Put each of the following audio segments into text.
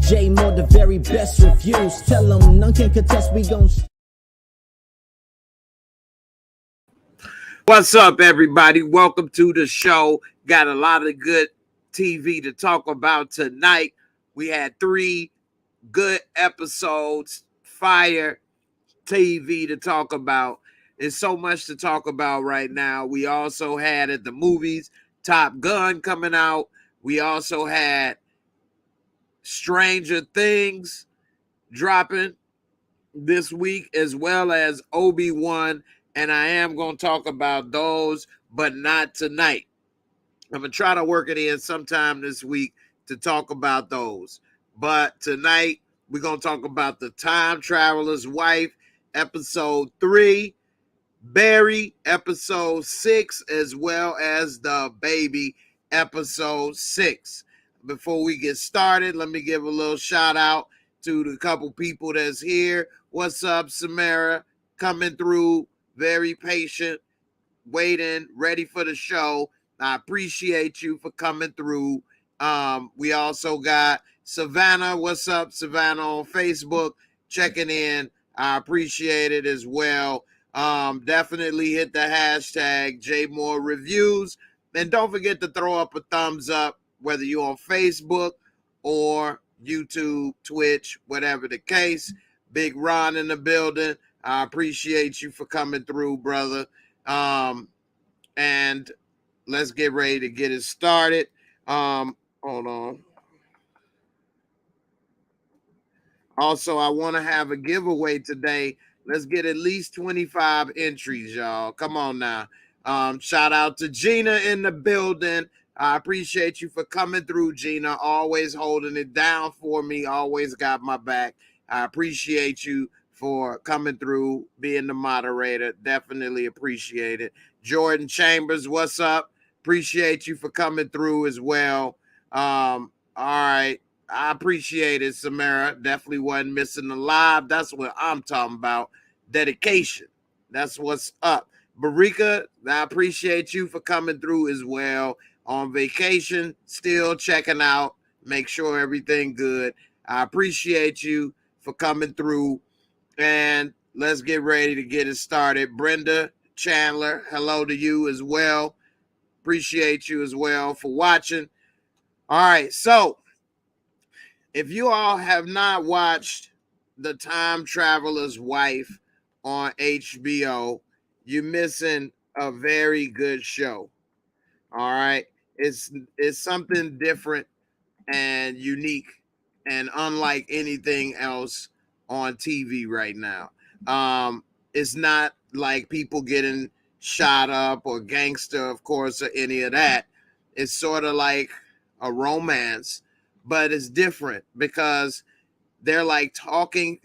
J Moore, the very best reviews. Tell them none can contest, we gon' What's up, everybody? Welcome to the show. Got a lot of good TV to talk about tonight. We had 3 good episodes, fire TV to talk about. There's so much to talk about right now. We also had at the movies Top Gun coming out. We also had Stranger Things dropping this week, as well as Obi-Wan, and I am going to talk about those, but not tonight. I'm going to try to work it in sometime this week to talk about those. But tonight, we're going to talk about The Time Traveler's Wife, Episode 3, Barry, Episode 6, as well as The Baby, Episode 6. Before we get started, let me give a little shout out to the couple people that's here. What's up, Samara? Coming through, very patient, waiting, ready for the show. I appreciate you for coming through. We also got Savannah. What's up, Savannah, on Facebook, checking in. I appreciate it as well. Definitely hit the hashtag JAYMOOREREVIEWS. And don't forget to throw up a thumbs up, whether you're on Facebook or YouTube, Twitch, whatever the case. Big Ron in the building. I appreciate you for coming through, brother. And let's get ready to get it started. Hold on. Also, I want to have a giveaway today. Let's get at least 25 entries, y'all. Come on now. Shout out to Gina in the building. I appreciate you for coming through, Gina. Always holding it down for me. Always got my back. I appreciate you for coming through, being the moderator. Definitely appreciate it. Jordan Chambers, what's up? Appreciate you for coming through as well. All right. I appreciate it, Samara. Definitely wasn't missing the live. That's what I'm talking about. Dedication. That's what's up. Barika, I appreciate you for coming through as well. On vacation, still checking out. Make sure everything good. I appreciate you for coming through. And let's get ready to get it started. Brenda Chandler, hello to you as well. Appreciate you as well for watching. All right, so if you all have not watched The Time Traveler's Wife on HBO, you're missing a very good show. All right, it's something different and unique and unlike anything else on TV right now. It's not like people getting shot up or gangster, of course, or any of that. It's sort of like a romance, but it's different because they're like talking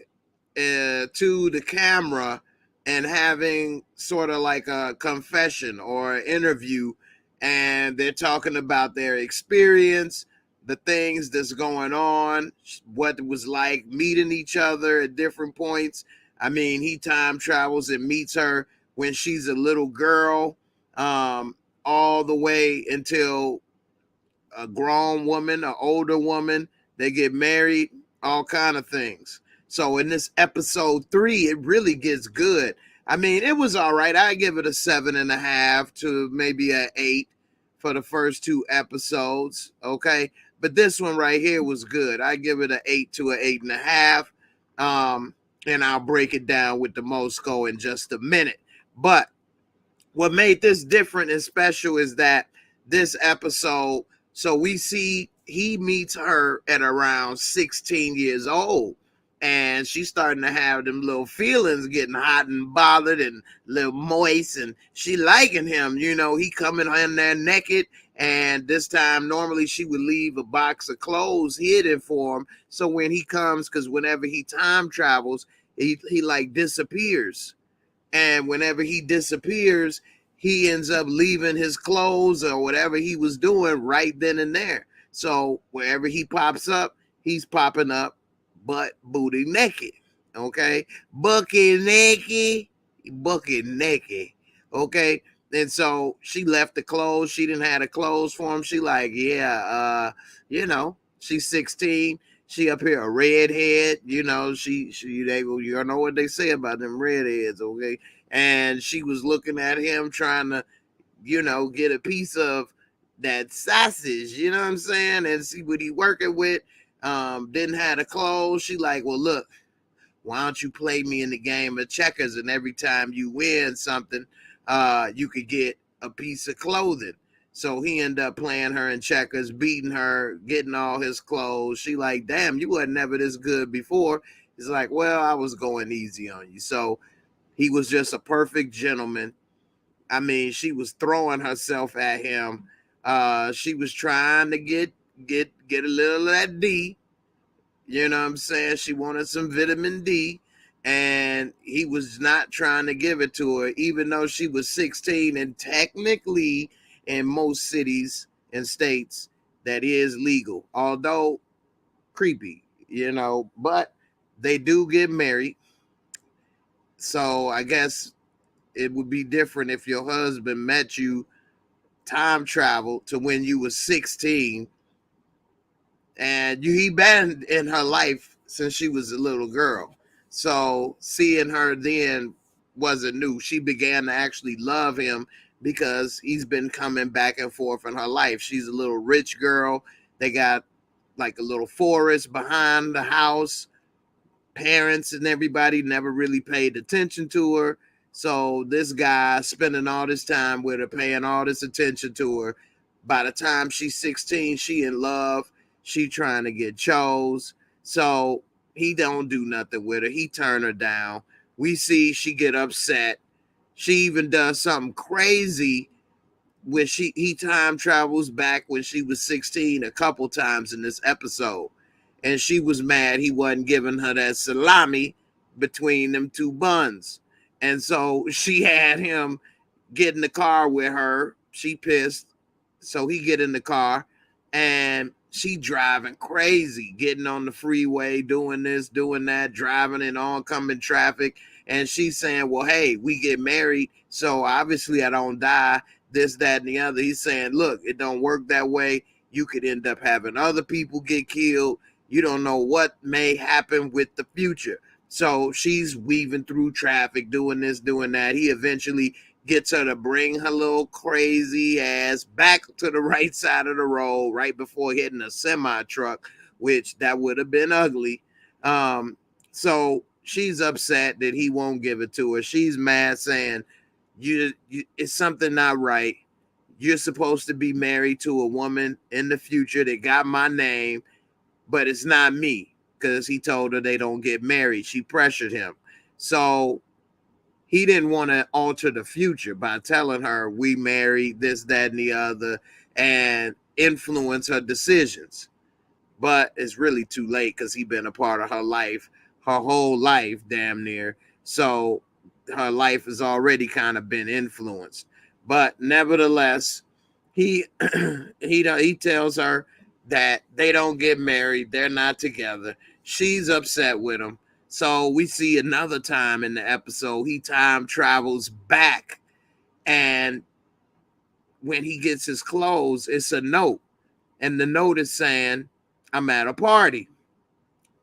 to the camera and having sort of like a confession or an interview, and they're talking about their experience, the things that's going on, what it was like meeting each other at different points. I mean, he time travels and meets her when she's a little girl, all the way until a grown woman, an older woman. They get married, all kind of things. So in this episode 3, it really gets good. I mean, it was all right. I give it a 7.5 to maybe an 8 for the first 2 episodes. Okay. But this one right here was good. I give it an 8 to an 8.5. And I'll break it down with the Mosco in just a minute. But what made this different and special is that this episode, so we see he meets her at around 16 years old. And she's starting to have them little feelings, getting hot and bothered and a little moist. And she liking him. You know, he coming in there naked. And this time, normally she would leave a box of clothes hidden for him. So when he comes, because whenever he time travels, he like disappears. And whenever he disappears, he ends up leaving his clothes or whatever he was doing right then and there. So wherever he pops up, he's popping up butt booty naked. Okay, bucket naked. Okay. And so she left the clothes. She didn't have the clothes for him. She like, yeah, you know, she's 16. She up here a redhead, you know, you don't know what they say about them redheads, okay? And she was looking at him trying to, you know, get a piece of that sausage, you know what I'm saying? And see what he working with. Didn't have the clothes. She like, well, look, why don't you play me in the game of checkers? And every time you win something, you could get a piece of clothing. So he ended up playing her in checkers, beating her, getting all his clothes. She like, damn, you wasn't never this good before. He's like, well, I was going easy on you. So he was just a perfect gentleman. I mean, she was throwing herself at him. She was trying to get a little of that D. You know what I'm saying? She wanted some vitamin D, and he was not trying to give it to her, even though she was 16. And technically, in most cities and states, that is legal, although creepy, you know, but they do get married. So I guess it would be different if your husband met you time travel to when you were 16, and he been in her life since she was a little girl. So seeing her then wasn't new. She began to actually love him because he's been coming back and forth in her life. She's a little rich girl. They got like a little forest behind the house. Parents and everybody never really paid attention to her. So this guy spending all this time with her, paying all this attention to her. By the time she's 16, she in love. She trying to get chose. So he don't do nothing with her. He turn her down. We see she get upset. She even does something crazy when he time travels back when she was 16 a couple times in this episode. And she was mad he wasn't giving her that salami between them two buns. And so she had him get in the car with her. She pissed. So he get in the car and she driving crazy, getting on the freeway, doing this, doing that, driving in oncoming traffic. And she's saying, well, hey, we get married, so obviously I don't die, this, that, and the other. He's saying, look, it don't work that way. You could end up having other people get killed. You don't know what may happen with the future. So she's weaving through traffic, doing this, doing that. He eventually gets her to bring her little crazy ass back to the right side of the road right before hitting a semi truck, which that would have been ugly. So she's upset that he won't give it to her. She's mad, saying, you it's something not right. You're supposed to be married to a woman in the future that got my name, but it's not me, because he told her they don't get married. She pressured him. So he didn't want to alter the future by telling her we married, this, that, and the other, and influence her decisions. But it's really too late because he's been a part of her life, her whole life, damn near. So her life has already kind of been influenced. But nevertheless, he he tells her that they don't get married, they're not together. She's upset with him. So we see another time in the episode, he time travels back, and when he gets his clothes, it's a note. And the note is saying, I'm at a party.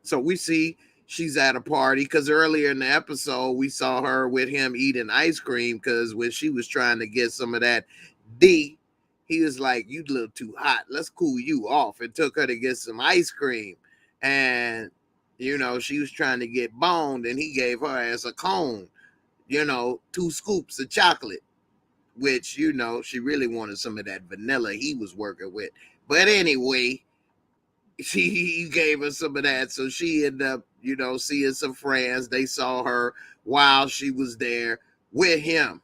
So we see she's at a party because earlier in the episode, we saw her with him eating ice cream because when she was trying to get some of that D, he was like, you look too hot. Let's cool you off, and took her to get some ice cream. And, you know, she was trying to get boned, and he gave her as a cone, you know, 2 scoops of chocolate, which, you know, she really wanted some of that vanilla he was working with. But anyway, he gave her some of that, so she ended up, you know, seeing some friends. They saw her while she was there with him,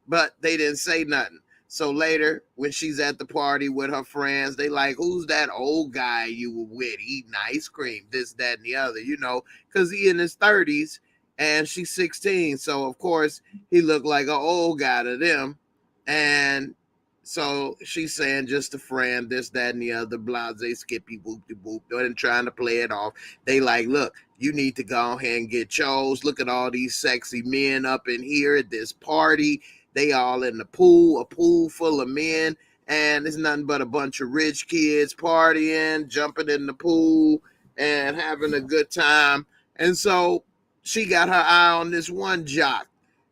but they didn't say nothing. So later, when she's at the party with her friends, they like, who's that old guy you were with eating ice cream, this, that, and the other, you know, because he in his 30s and she's 16. So of course he looked like an old guy to them. And so she's saying just a friend, this, that, and the other, blase, skippy, whoopty whoop, and trying to play it off. They like, look, you need to go ahead and get chose. Look at all these sexy men up in here at this party. They all in the pool, a pool full of men, and it's nothing but a bunch of rich kids partying, jumping in the pool, and having a good time. And so she got her eye on this one jock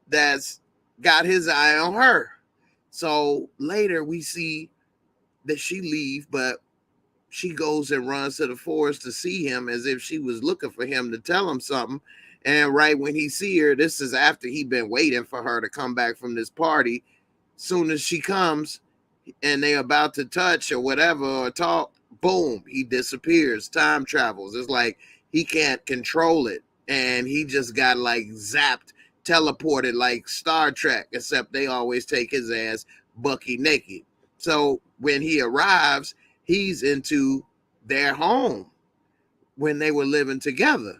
that's got his eye on her. So later we see that she leave, but she goes and runs to the forest to see him as if she was looking for him to tell him something. And right when he see her, this is after he been waiting for her to come back from this party. Soon as she comes and they about to touch or whatever or talk, boom, he disappears. Time travels. It's like he can't control it. And he just got like zapped, teleported like Star Trek, except they always take his ass bucky naked. So when he arrives, he's into their home when they were living together.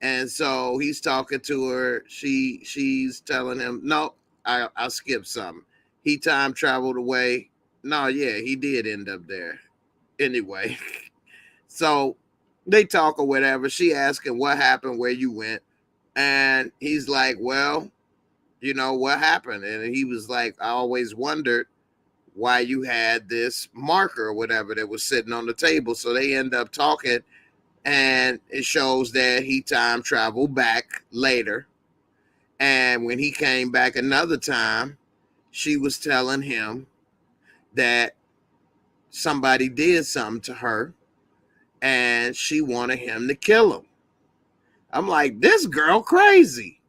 And so he's talking to her. She's telling him, no, I'll skip something. He time traveled away. No, yeah, he did end up there. Anyway, so they talk or whatever. She asking what happened, where you went. And he's like, well, you know, what happened? And he was like, I always wondered why you had this marker or whatever that was sitting on the table. So they end up talking, and it shows that he time traveled back later. And when he came back another time, she was telling him that somebody did something to her and she wanted him to kill him. I'm like, this girl crazy.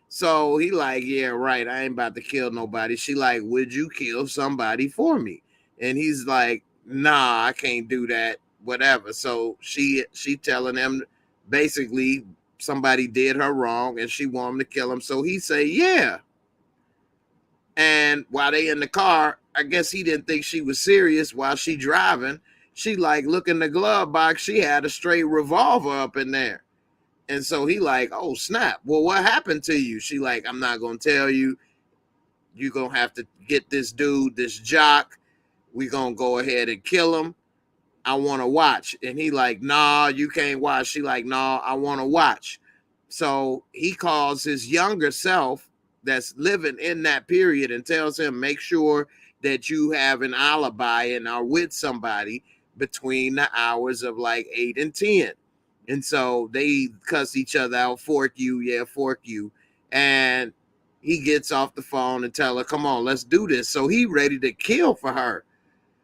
So he like, yeah, right, I ain't about to kill nobody. She like, would you kill somebody for me? And he's like, nah, I can't do that, whatever. So she telling him basically somebody did her wrong and she want him to kill him. So he say, yeah. And while they in the car, I guess he didn't think she was serious while she driving. She like, look in the glove box. She had a straight revolver up in there. And so he like, oh, snap. Well, what happened to you? She like, I'm not going to tell you. You're going to have to get this dude, this jock. We going to go ahead and kill him. I want to watch. And he like, nah, you can't watch. She like, nah, I want to watch. So he calls his younger self that's living in that period and tells him, make sure that you have an alibi and are with somebody between the hours of like 8 and 10. And so they cuss each other out, fork you, yeah, fork you. And he gets off the phone and tell her, come on, let's do this. So he ready to kill for her.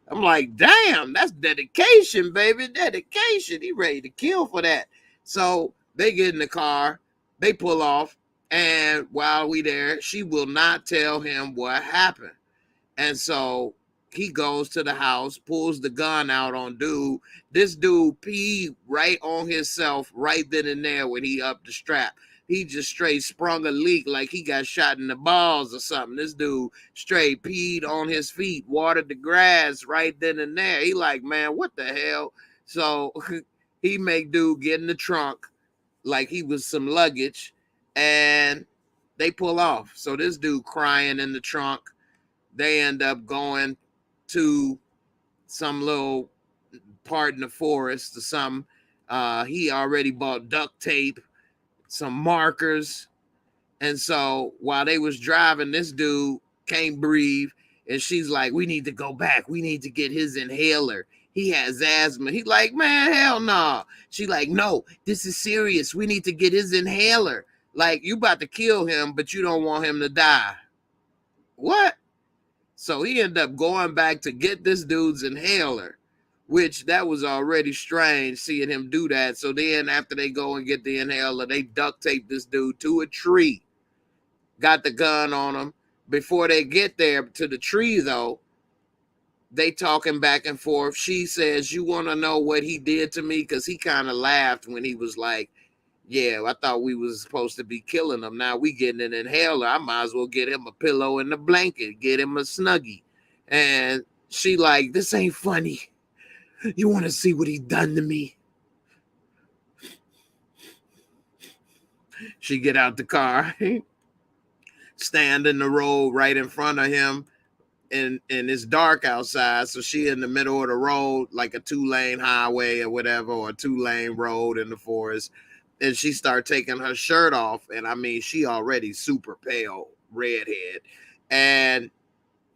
I'm like, damn, that's dedication, baby, dedication. He ready to kill for that. So they get in the car, they pull off, and while we there, she will not tell him what happened. And so he goes to the house, pulls the gun out on dude. This dude peed right on himself right then and there when he upped the strap. He just straight sprung a leak like he got shot in the balls or something. This dude straight peed on his feet, watered the grass right then and there. He like, man, what the hell? So he make dude get in the trunk like he was some luggage, and they pull off. So this dude crying in the trunk. They end up going to some little part in the forest or something. He already bought duct tape, some markers. And so while they was driving, this dude can't breathe. And she's like, we need to go back. We need to get his inhaler. He has asthma. He like, man, hell no. Nah. She like, no, this is serious. We need to get his inhaler. Like, you about to kill him, but you don't want him to die. What? So he ended up going back to get this dude's inhaler, which that was already strange seeing him do that. So then after they go and get the inhaler, they duct tape this dude to a tree, got the gun on him. Before they get there to the tree, though, they talking back and forth. She says, you want to know what he did to me? Because he kind of laughed when he was like, yeah, I thought we was supposed to be killing him. Now we getting an inhaler. I might as well get him a pillow and a blanket, get him a Snuggie. And she like, this ain't funny. You want to see what he done to me? She get out the car, stand in the road right in front of him, and it's dark outside. So she in the middle of the road, like a 2-lane highway or whatever, or a 2-lane road in the forest. And she started taking her shirt off. And I mean, she already super pale, redhead. And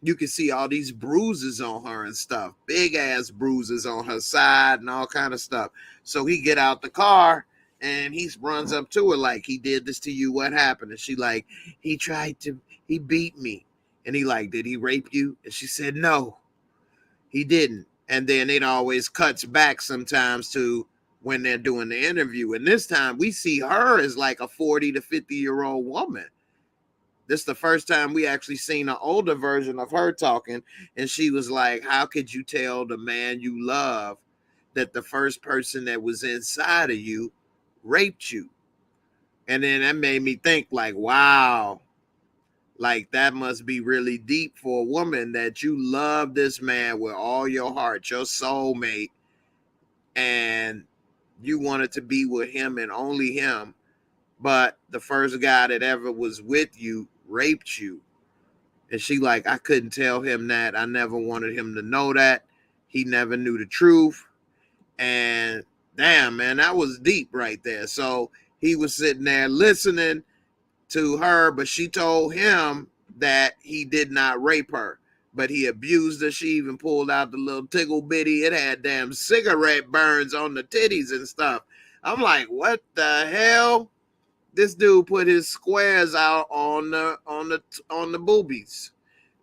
you can see all these bruises on her and stuff, big ass bruises on her side and all kind of stuff. So he get out the car and he runs up to her like, he did this to you, what happened? And she like, he beat me. And he like, did he rape you? And she said, no, he didn't. And then it always cuts back sometimes to when they're doing the interview. And this time we see her as like a 40 to 50-year-old woman. This is the first time we actually seen an older version of her talking. And she was like, how could you tell the man you love that the first person that was inside of you raped you? And then that made me think like, wow, like that must be really deep for a woman that you love this man with all your heart, your soulmate, and you wanted to be with him and only him. But the first guy that ever was with you raped you. And she like, I couldn't tell him that. I never wanted him to know that. He never knew the truth. And damn, man, that was deep right there. So he was sitting there listening to her, but she told him that he did not rape her, but he abused her. She even pulled out the little tickle bitty. It had damn cigarette burns on the titties and stuff. I'm like, what the hell? This dude put his squares out on the boobies.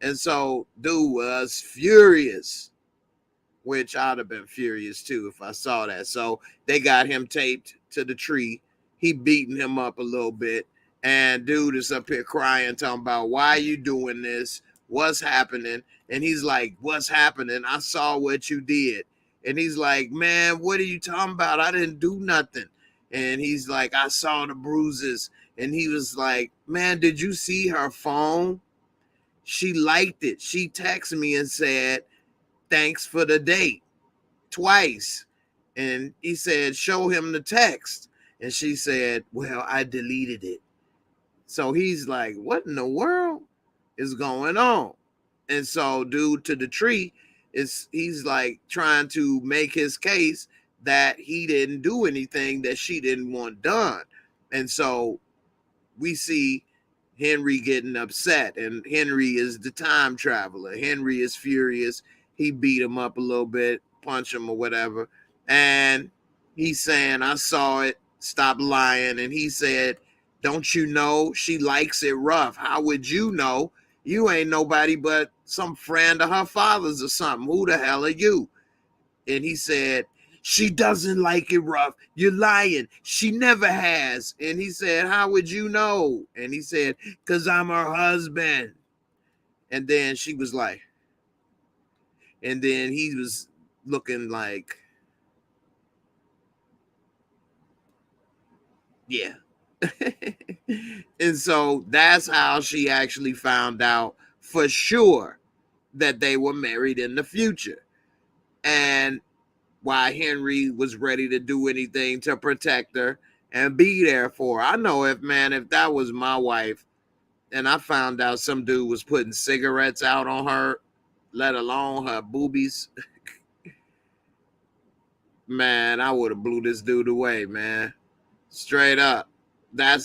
And so dude was furious, which I'd have been furious too if I saw that. So they got him taped to the tree. He beating him up a little bit. And dude is up here crying, talking about, why are you doing this? What's happening? And he's like, what's happening? I saw what you did. And he's like, man, what are you talking about? I didn't do nothing. And he's like, I saw the bruises. And he was like, man, did you see her phone? She liked it. She texted me and said, thanks for the date twice. And he said, show him the text. And she said, well, I deleted it. So he's like, what in the world is going on? And so dude to the tree he's like trying to make his case that he didn't do anything that she didn't want done. And so we see Henry getting upset, and Henry is the time traveler. Henry is furious. He beat him up a little bit, punch him or whatever. And he's saying, I saw it, stop lying. And he said, don't you know she likes it rough? How would you know? You ain't nobody but some friend of her father's or something. Who the hell are you? And he said, she doesn't like it rough. You're lying. She never has. And he said, how would you know? And he said, because I'm her husband. And then she was like, and then he was looking like, yeah. And so that's how she actually found out for sure that they were married in the future. And why Henry was ready to do anything to protect her and be there for her. I know if that was my wife and I found out some dude was putting cigarettes out on her, let alone her boobies, man, I would have blew this dude away, man. Straight up. That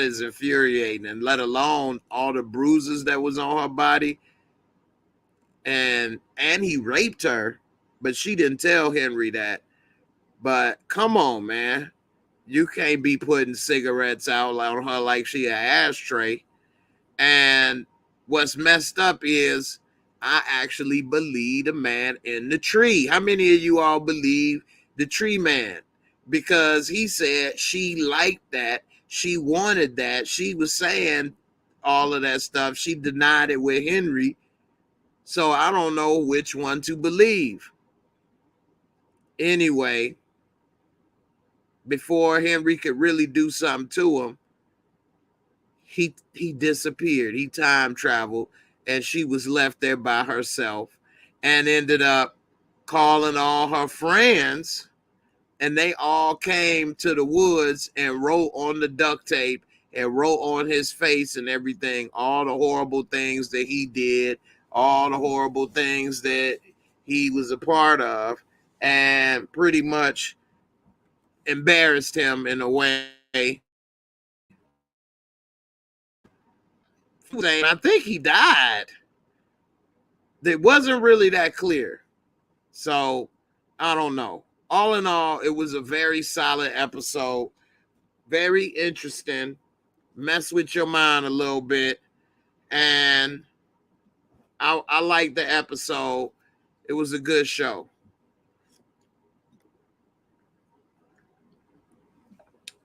is infuriating. And let alone all the bruises that was on her body. And he raped her, but she didn't tell Henry that. But come on, man. You can't be putting cigarettes out on her like she an ashtray. And what's messed up is I actually believe the man in the tree. How many of you all believe the tree man? Because he said she liked that. She wanted that. She was saying all of that stuff. She denied it with Henry. So I don't know which one to believe. Anyway, before Henry could really do something to him, he disappeared. He time traveled, and she was left there by herself and ended up calling all her friends, and they all came to the woods and wrote on the duct tape and wrote on his face and everything, all the horrible things that he did, all the horrible things that he was a part of, and pretty much embarrassed him in a way. I think he died. It wasn't really that clear. So I don't know. All in all, it was a very solid episode. Very interesting. Mess with your mind a little bit. And I liked the episode. It was a good show.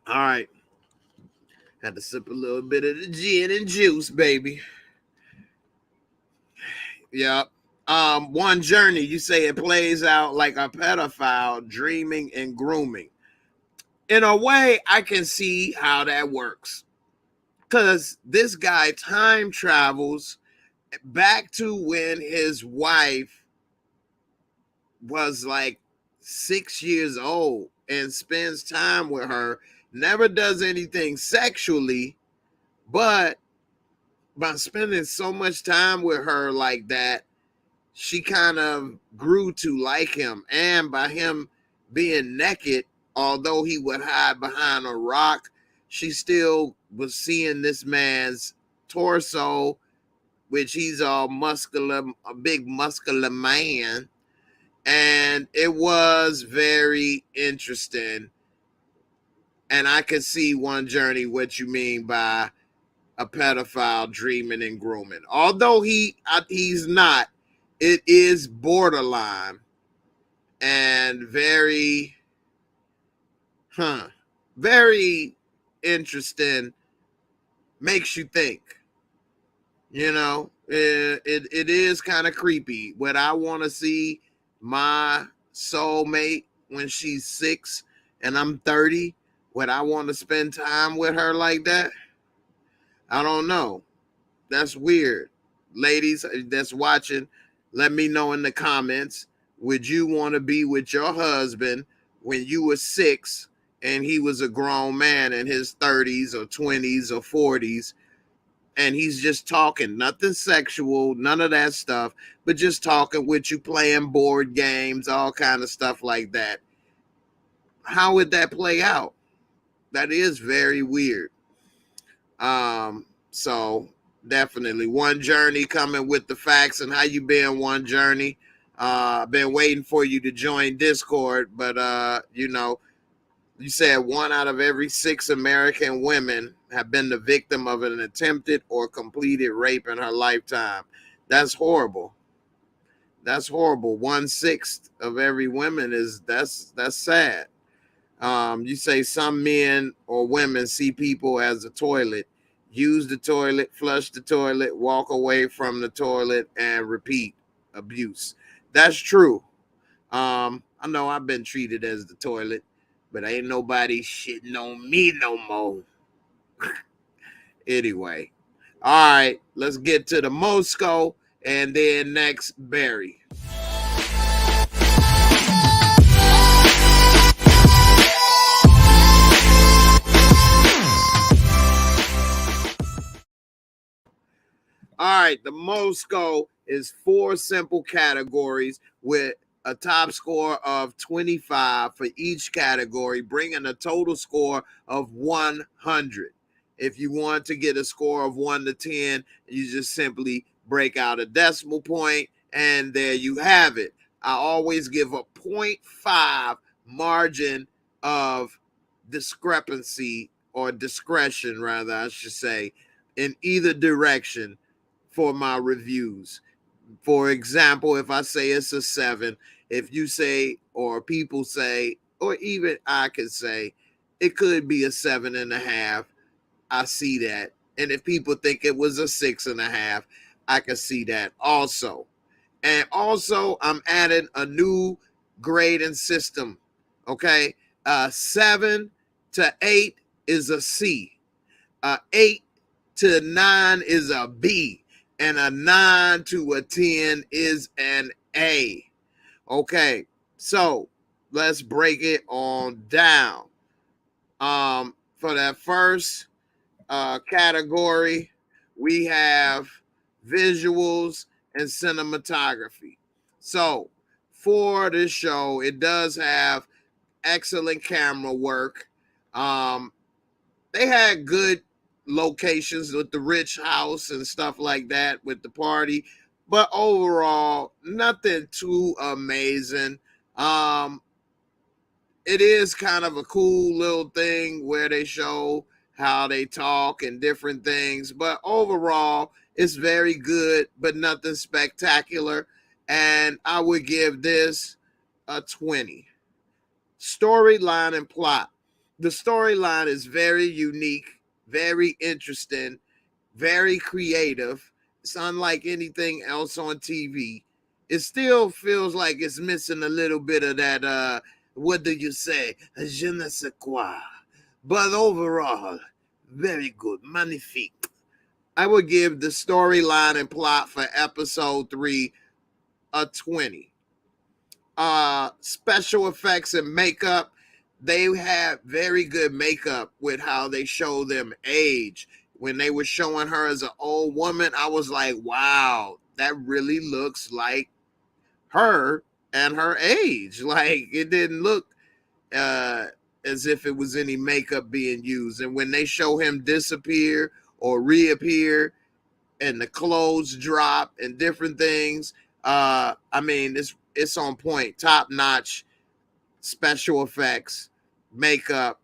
All right. Had to sip a little bit of the gin and juice, baby. Yep. One Journey, you say it plays out like a pedophile dreaming and grooming. In a way, I can see how that works. Because this guy time travels back to when his wife was like 6 years old and spends time with her, never does anything sexually, but by spending so much time with her like that, she kind of grew to like him. And by him being naked, although he would hide behind a rock, she still was seeing this man's torso, which he's all muscular, a big muscular man. And it was very interesting. And I could see One Journey what you mean by a pedophile dreaming and grooming. Although he's not, it is borderline and very very interesting. Makes you think. It is kind of creepy. Would I want to see my soulmate when she's 6 and I'm 30? Would I want to spend time with her like that? I don't know. That's weird. Ladies that's watching, let me know in the comments. Would you want to be with your husband when you were 6 and he was a grown man in his 30s or 20s or 40s, and he's just talking, nothing sexual, none of that stuff, but just talking with you, playing board games, all kind of stuff like that? How would that play out? That is very weird. So definitely One Journey coming with the facts. And how you been, One Journey? I've been waiting for you to join Discord, but you said 1 out of every 6 American women have been the victim of an attempted or completed rape in her lifetime. That's horrible. That's horrible. 1/6 of every woman that's sad. You say some men or women see people as a toilet, use the toilet, flush the toilet, walk away from the toilet, and repeat abuse. That's true. I know I've been treated as the toilet, but ain't nobody shitting on me no more. Anyway, all right, let's get to the Moscow, and then next, Barry. All right, the Moscow is 4 simple categories with a top score of 25 for each category, bringing a total score of 100. If you want to get a score of 1 to 10, you just simply break out a decimal point, and there you have it. I always give a 0.5 margin of discrepancy, or discretion, rather, I should say, in either direction for my reviews. For example, if I say it's a 7, if you say, or people say, or even I could say, it could be a 7.5, I see that. And if people think it was a 6.5, I can see that also. And also, I'm adding a new grading system. Okay, 7 to 8 is a C. 8 to 9 is a B. And a 9 to a 10 is an A. Okay, so let's break it on down. For that first category, we have visuals and cinematography. So for this show, it does have excellent camera work. They had good locations with the rich house and stuff like that with the party. but overall, nothing too amazing. Um, it is kind of a cool little thing where they show how they talk and different things, but overall, it's very good, but nothing spectacular. And I would give this a 20. Storyline and plot. The storyline is very unique, very interesting, very creative. It's unlike anything else on TV. It still feels like it's missing a little bit of that, what do you say, je ne sais quoi. But overall, very good, magnifique. I would give the storyline and plot for episode 3 a 20. Special effects and makeup, they have very good makeup with how they show them age. When they were showing her as an old woman, I was like, wow, that really looks like her and her age. Like, it didn't look uh as if it was any makeup being used. And when they show him disappear or reappear and the clothes drop and different things, I mean, it's on point, top notch special effects, makeup,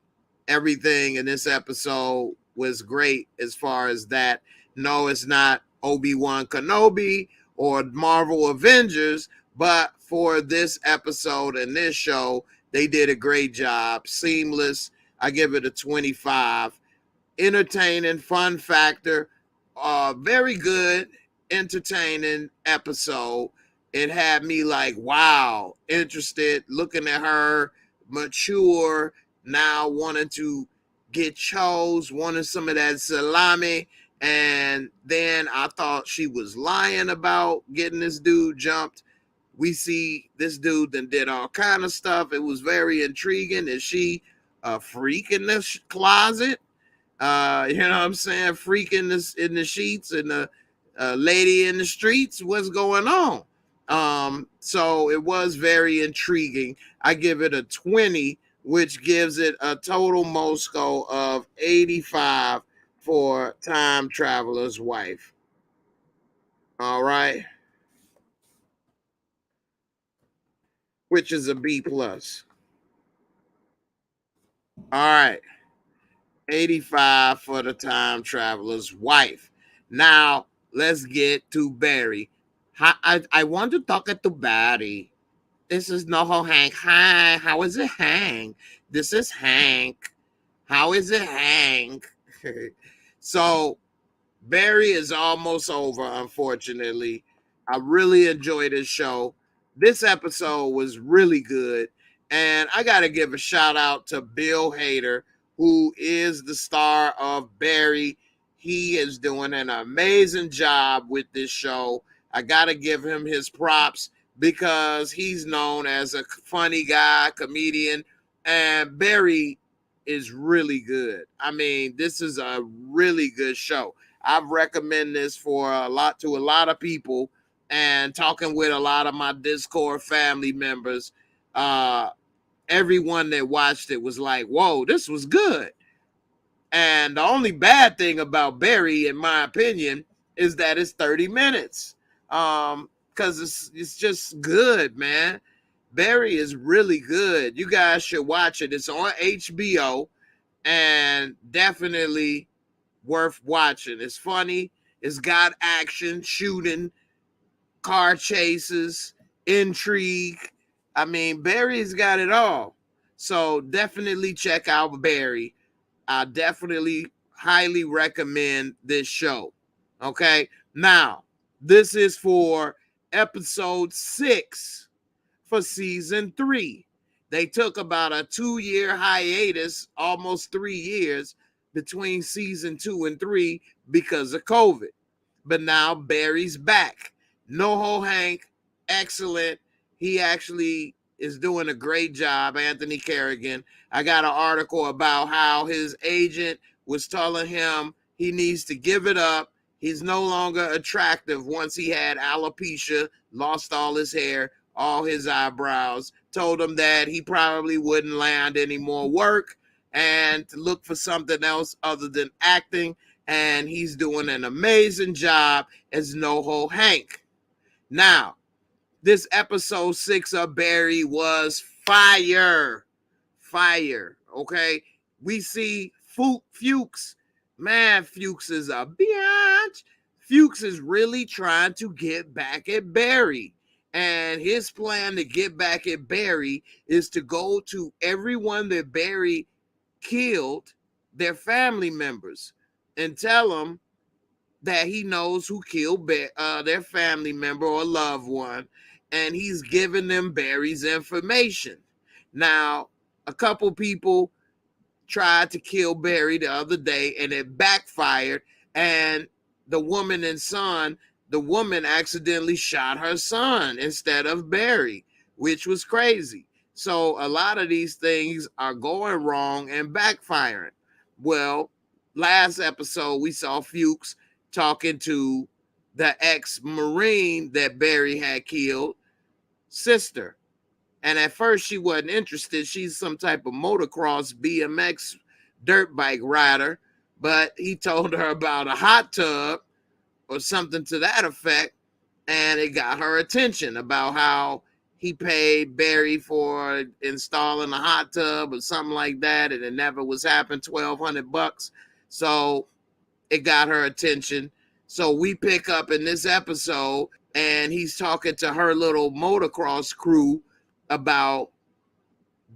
everything in this episode was great as far as that. No, it's not Obi-Wan Kenobi or Marvel Avengers, but for this episode and this show, they did a great job. Seamless. I give it a 25. Entertaining, fun factor, very good, entertaining episode. It had me like, wow, interested, looking at her, mature, now wanting to get chose, wanting some of that salami. And then I thought she was lying about getting this dude jumped. We see this dude then did all kind of stuff. It was very intriguing. Is she a freak in this closet? You know what I'm saying? Freak in the sheets and the lady in the streets. What's going on? So it was very intriguing. I give it a 20, which gives it a total MOSCO of 85 for Time Traveler's Wife. All right, which is a B plus. All right, 85 for the Time Traveler's Wife. Now let's get to Barry. I want to talk to Barry. This is Noho Hank. Hi, how is it, Hank? This is Hank. How is it, Hank? So Barry is almost over, unfortunately. I really enjoyed this show. This episode was really good. And I got to give a shout out to Bill Hader, who is the star of Barry. He is doing an amazing job with this show. I got to give him his props because he's known as a funny guy, comedian, and Barry is really good. I mean, this is a really good show. I've recommended this for a lot of people, and talking with a lot of my Discord family members. Everyone that watched it was like, "Whoa, this was good." And the only bad thing about Barry, in my opinion, is that it's 30 minutes. Because it's just good, man. Barry is really good. You guys should watch it. It's on HBO and definitely worth watching. It's funny. It's got action, shooting, car chases, intrigue. I mean, Barry's got it all. So definitely check out Barry. I definitely highly recommend this show. Okay. Now, this is for episode 6 for season 3. They took about a 2-year hiatus, almost 3 years between season 2 and 3 because of COVID. But now Barry's back. NoHo Hank, excellent. He actually is doing a great job, Anthony Kerrigan. I got an article about how his agent was telling him he needs to give it up. He's no longer attractive once he had alopecia, lost all his hair, all his eyebrows, told him that he probably wouldn't land any more work and to look for something else other than acting. And he's doing an amazing job as NoHo Hank. Now, this episode 6 of Barry was fire. Fire. Okay. We see Fuchs. Man, Fuchs is a bitch. Fuchs is really trying to get back at Barry. And his plan to get back at Barry is to go to everyone that Barry killed, their family members, and tell them that he knows who killed their family member or loved one, and he's giving them Barry's information. Now, a couple people tried to kill Barry the other day, and it backfired, and the woman accidentally shot her son instead of Barry, which was crazy. So a lot of these things are going wrong and backfiring. Well, last episode, we saw Fuchs talking to the ex-Marine that Barry had killed, sister. And at first she wasn't interested. She's some type of motocross BMX dirt bike rider. But he told her about a hot tub or something to that effect. And it got her attention about how he paid Barry for installing a hot tub or something like that. And it never was happened, $1,200. So it got her attention. So we pick up in this episode, and he's talking to her little motocross crew about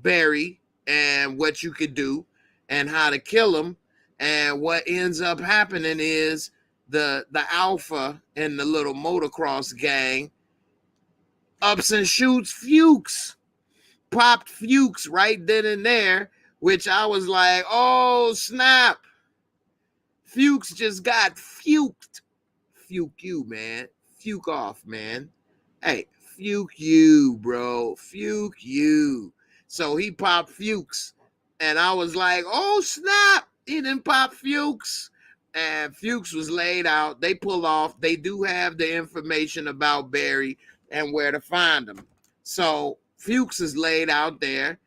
Barry and what you could do and how to kill him. And what ends up happening is the alpha in the little motocross gang ups and shoots Fuchs. Popped Fuchs right then and there, which I was like, oh, snap. Fuchs just got fuked. Fuke you, man. Fuke off, man. Hey, fuke you, bro. Fuke you. So he popped Fuchs. And I was like, oh, snap. He didn't pop Fuchs. And Fuchs was laid out. They pull off. They do have the information about Barry and where to find him. So Fuchs is laid out there,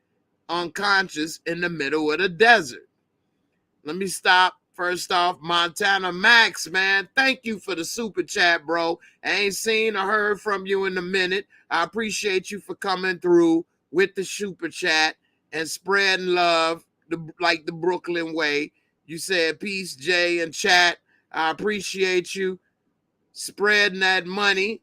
unconscious in the middle of the desert. Let me stop. First off, Montana Max, man, thank you for the super chat, bro. I ain't seen or heard from you in a minute. I appreciate you for coming through with the super chat and spreading love like the Brooklyn way. You said peace, Jay, and chat. I appreciate you spreading that money.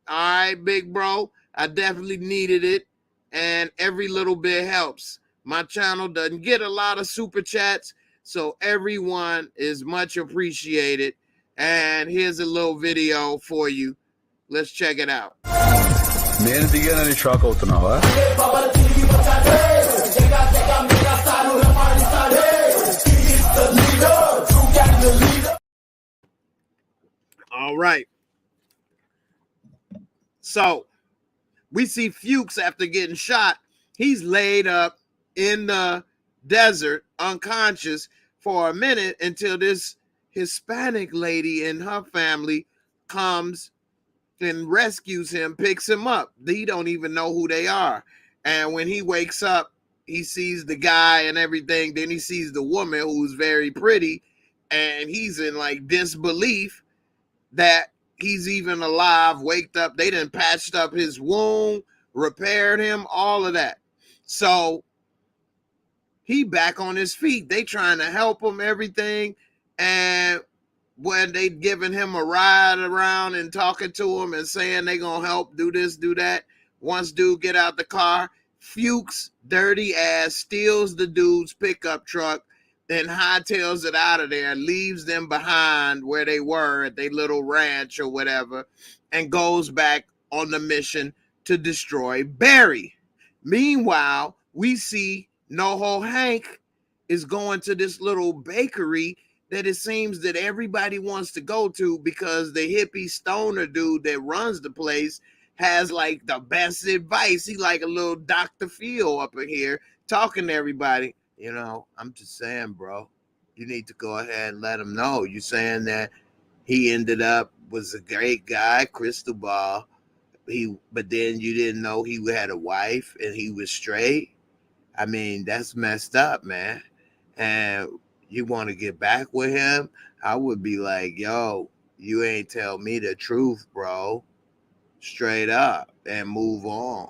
All right, big bro. I definitely needed it, and every little bit helps. My channel doesn't get a lot of super chats, so everyone is much appreciated. And here's a little video for you. Let's check it out. నేను దిగానని shock అవుతున్నావా? All right. So we see Fuchs after getting shot. He's laid up in the desert, unconscious for a minute until this Hispanic lady and her family comes and rescues him, picks him up. He don't even know who they are. And when he wakes up, he sees the guy and everything. Then he sees the woman who's very pretty, and he's in like disbelief that he's even alive, waked up. They done patched up his wound, repaired him, all of that. So he back on his feet. They trying to help him, everything. And when they giving him a ride around and talking to him and saying they gonna help do this, do that. Once dude get out the car, Fuchs, dirty ass, steals the dude's pickup truck, then hightails it out of there, leaves them behind where they were at their little ranch or whatever, and goes back on the mission to destroy Barry. Meanwhile, we see NoHo Hank is going to this little bakery that it seems that everybody wants to go to because the hippie stoner dude that runs the place has like the best advice. He like a little Dr. Phil up in here talking to everybody. You know, I'm just saying, bro, you need to go ahead and let him know. You saying that he ended up was a great guy, crystal ball. But then you didn't know he had a wife and he was straight. I mean, that's messed up, man. And you want to get back with him? I would be like, yo, you ain't tell me the truth, bro. straight up, and move on.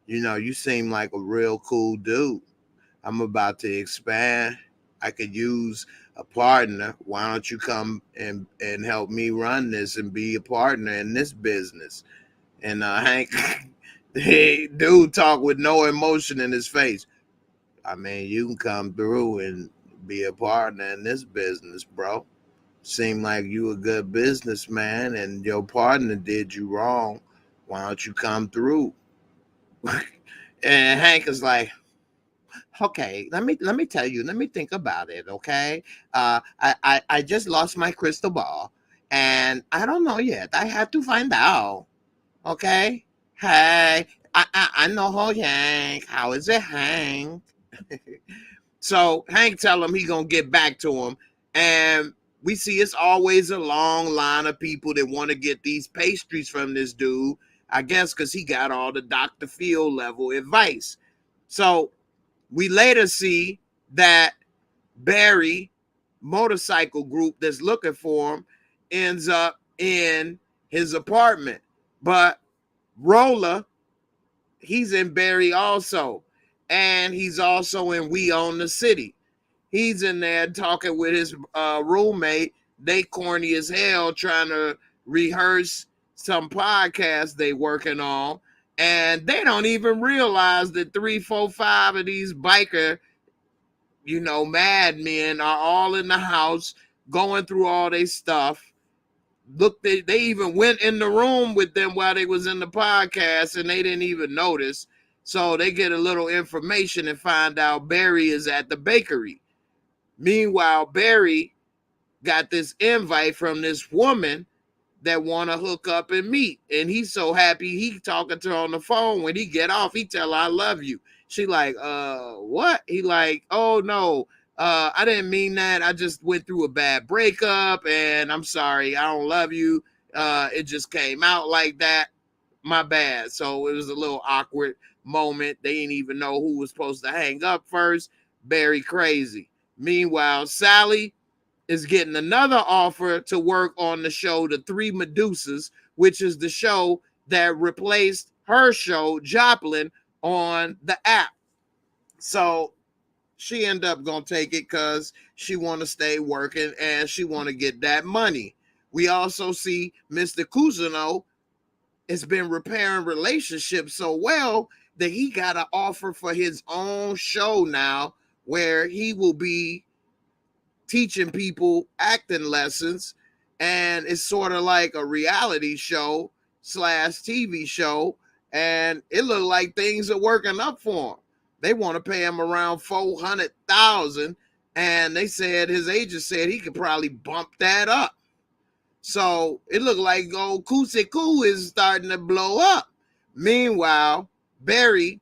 You know, you seem like a real cool dude. I'm about to expand. I could use a partner. Why don't you come and help me run this and be a partner in this business? And Hank, hey, dude, talk with no emotion in his face. I mean, you can come through and be a partner in this business, bro. Seem like you a good businessman and your partner did you wrong. Why don't you come through? And Hank is like, okay, let me tell you, let me think about it. Okay. I just lost my crystal ball and I don't know yet. I have to find out. Okay. Hey, I know how Hank. How is it, Hank? So Hank tell him he gonna get back to him, and we see it's always a long line of people that want to get these pastries from this dude. I guess because he got all the Dr. Phil level advice. So we later see that Barry motorcycle group that's looking for him ends up in his apartment, but Roller, he's in Barry also, and he's also in We Own the City. He's in there talking with his roommate. They corny as hell trying to rehearse some podcast they working on, and they don't even realize that 3, 4, 5 of these biker, madmen are all in the house going through all their stuff. Look, they even went in the room with them while they was in the podcast and they didn't even notice. So they get a little information and find out Barry is at the bakery. Meanwhile, Barry got this invite from this woman that want to hook up and meet. And he's so happy he talking to her on the phone. When he get off, he tell her, I love you. She like, what? He like, oh no, I didn't mean that. I just went through a bad breakup and I'm sorry. I don't love you. It just came out like that. My bad. So it was a little awkward moment. They didn't even know who was supposed to hang up first. Very crazy. Meanwhile, Sally is getting another offer to work on the show The Three Medusas, which is the show that replaced her show Joplin on the app. So she ended up gonna take it because she want to stay working and she want to get that money. We also see Mr. Cousineau has been repairing relationships so well that he got an offer for his own show now, where he will be teaching people acting lessons, and it's sort of like a reality show / TV show, and it looked like things are working up for him. They want to pay him around $400,000, and they said his agent said he could probably bump that up. So it looked like old Kusiku is starting to blow up. Meanwhile, Barry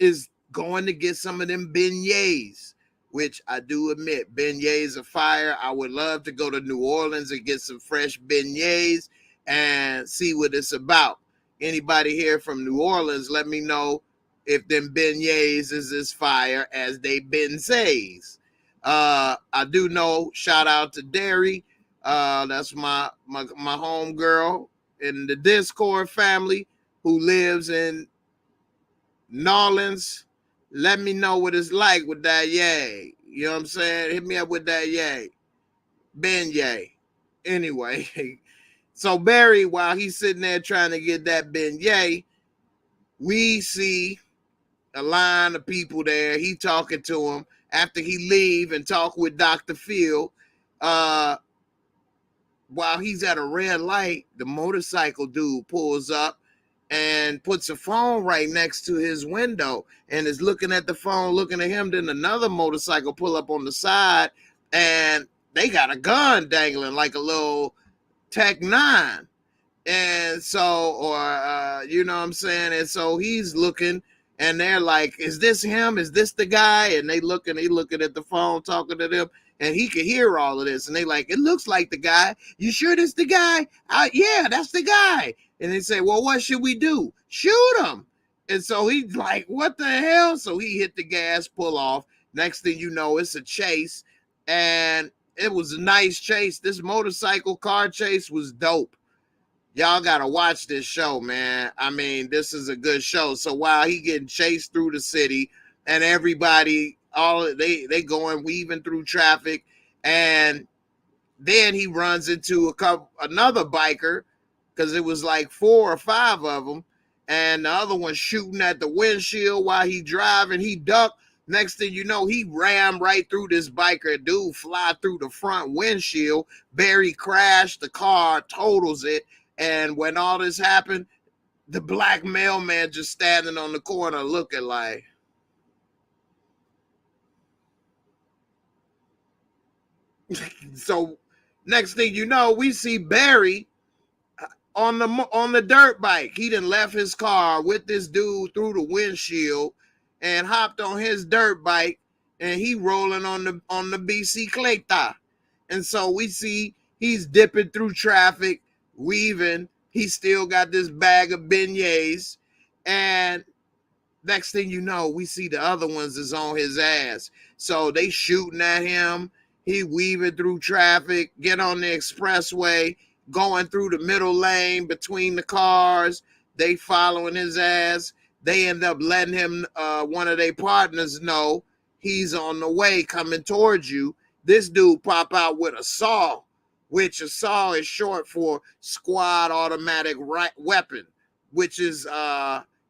is going to get some of them beignets, which I do admit, beignets are fire. I would love to go to New Orleans and get some fresh beignets and see what it's about. Anybody here from New Orleans, let me know if them beignets is as fire as they been says. I do know, shout out to Derry. That's my home girl in the Discord family who lives in New Orleans. Let me know what it's like with that yay. You know what I'm saying? Hit me up with that yay. Beignet. Anyway, so Barry, while he's sitting there trying to get that beignet, we see a line of people there. He talking to him after he leave and talk with Dr. Phil. While he's at a red light, the motorcycle dude pulls up and puts a phone right next to his window and is looking at the phone, looking at him. Then another motorcycle pull up on the side and they got a gun dangling like a little Tech 9. And so, you know what I'm saying? And so he's looking and they're like, is this him? Is this the guy? And they looking at the phone, talking to them. And he could hear all of this. And they like, it looks like the guy. You sure this the guy? Yeah, that's the guy. And they say, well, what should we do? Shoot him. And so he's like, what the hell? So he hit the gas, pull off. Next thing you know, it's a chase. And it was a nice chase. This motorcycle car chase was dope. Y'all gotta watch this show, man. I mean, this is a good show. So while he getting chased through the city, and everybody, all they going weaving through traffic, and then he runs into another biker, because it was like 4 or 5 of them, and the other one shooting at the windshield while he driving. He ducked. Next thing you know, he rammed right through this biker. Dude fly through the front windshield. Barry crashed the car, totals it. And when all this happened, the black mailman just standing on the corner looking like. So next thing you know, we see Barry on the dirt bike. He done left his car with this dude through the windshield and hopped on his dirt bike, and he rolling on the bicicleta. And so we see he's dipping through traffic, weaving. He still got this bag of beignets, and next thing you know, we see the other ones is on his ass. So they shooting at him. He weaving through traffic, get on the expressway, going through the middle lane between the cars. They following his ass. They end up letting him, one of their partners, know he's on the way coming towards you. This dude pop out with a saw, which a saw is short for squad automatic weapon, which is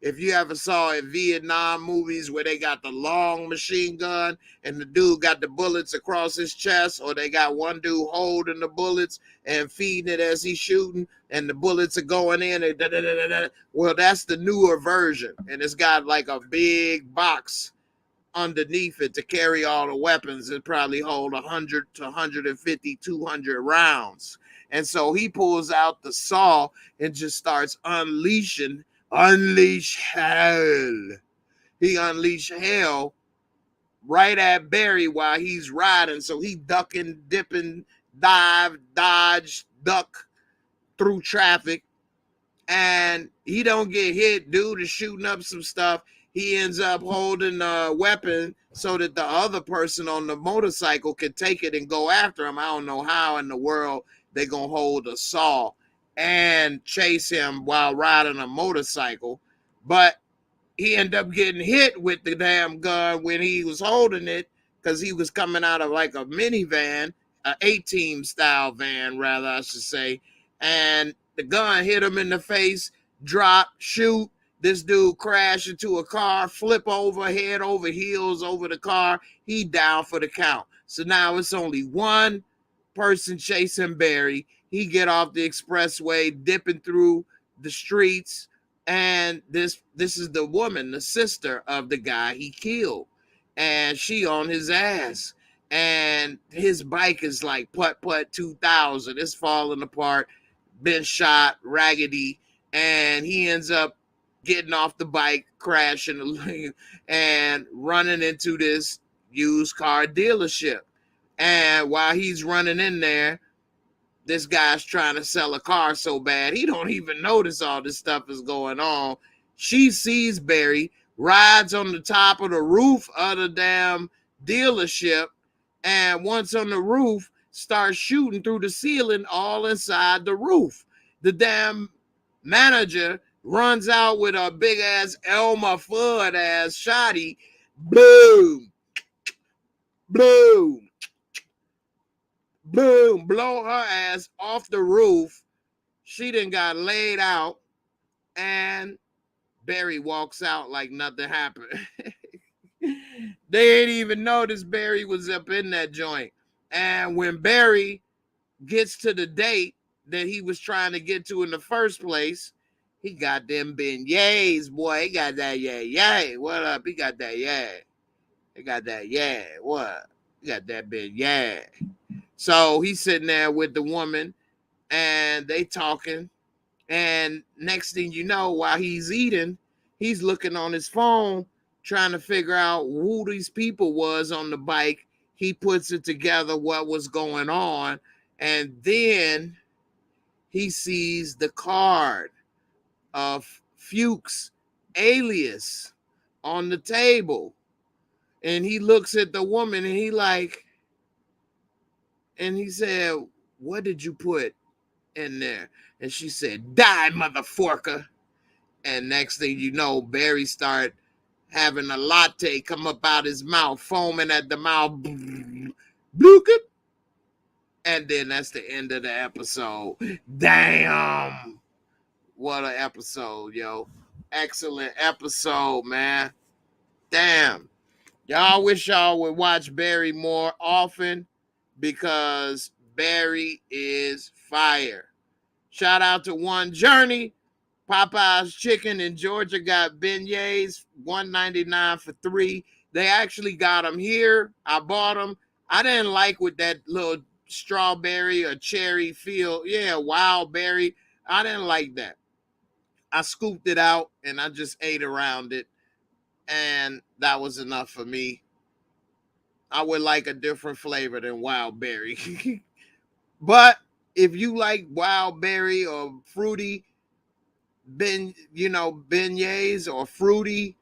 if you ever saw in Vietnam movies where they got the long machine gun and the dude got the bullets across his chest, or they got one dude holding the bullets and feeding it as he's shooting, and the bullets are going in, and da, da, da, da, da. Well, that's the newer version, and it's got like a big box underneath it to carry all the weapons. It probably hold 100 to 150, 200 rounds. And so he pulls out the saw and just starts unleash hell. He unleashed hell right at Barry while he's riding. So he ducking, dipping, dive, dodge, duck through traffic, and he don't get hit. Dude is shooting up some stuff. He ends up holding a weapon so that the other person on the motorcycle can take it and go after him. I don't know how in the world they gonna hold a saw and chase him while riding a motorcycle, but he ended up getting hit with the damn gun when he was holding it, because he was coming out of like a minivan, a A-team style van, rather, I should say, and the gun hit him in the face, drop, shoot. This dude crashed into a car, flip over, head over heels over the car. He down for the count. So now it's only one person chasing Barry. He get off the expressway, dipping through the streets, and this is the woman, the sister of the guy he killed, and she on his ass, and his bike is like putt 2000. It's falling apart, been shot, raggedy, and he ends up getting off the bike, crashing, and running into this used car dealership. And while he's running in there, this guy's trying to sell a car so bad, he don't even notice all this stuff is going on. She sees Barry, rides on the top of the roof of the damn dealership, and once on the roof, starts shooting through the ceiling all inside the roof. The damn manager runs out with a big ass Elmer Fudd ass shotty. Boom, boom, boom, blow her ass off the roof. She done got laid out, and Barry walks out like nothing happened. They ain't even noticed Barry was up in that joint. And when Barry gets to the date that he was trying to get to in the first place, he got them beignets, boy. He got that yay. What up? He got that yay. He got that yay. What? He got that beignet. So he's sitting there with the woman, and they talking. And next thing you know, while he's eating, he's looking on his phone, trying to figure out who these people was on the bike. He puts it together what was going on. And then he sees the card of Fuchs alias on the table. And he looks at the woman and he said, what did you put in there. And she said, die, motherforker. And next thing you know, Barry started having a latte come up out his mouth, foaming at the mouth. Blook. And then that's the end of the episode. Damn. What an episode, yo. Excellent episode, man. Damn. Y'all wish y'all would watch Barry more often because Barry is fire. Shout out to One Journey. Popeye's Chicken in Georgia got beignets, $1.99 for 3. They actually got them here. I bought them. I didn't like with that little strawberry or cherry feel. Yeah, wild berry. I didn't like that. I scooped it out and I just ate around it. And that was enough for me. I would like a different flavor than wild berry. But if you like wild berry or fruity, beignets or fruity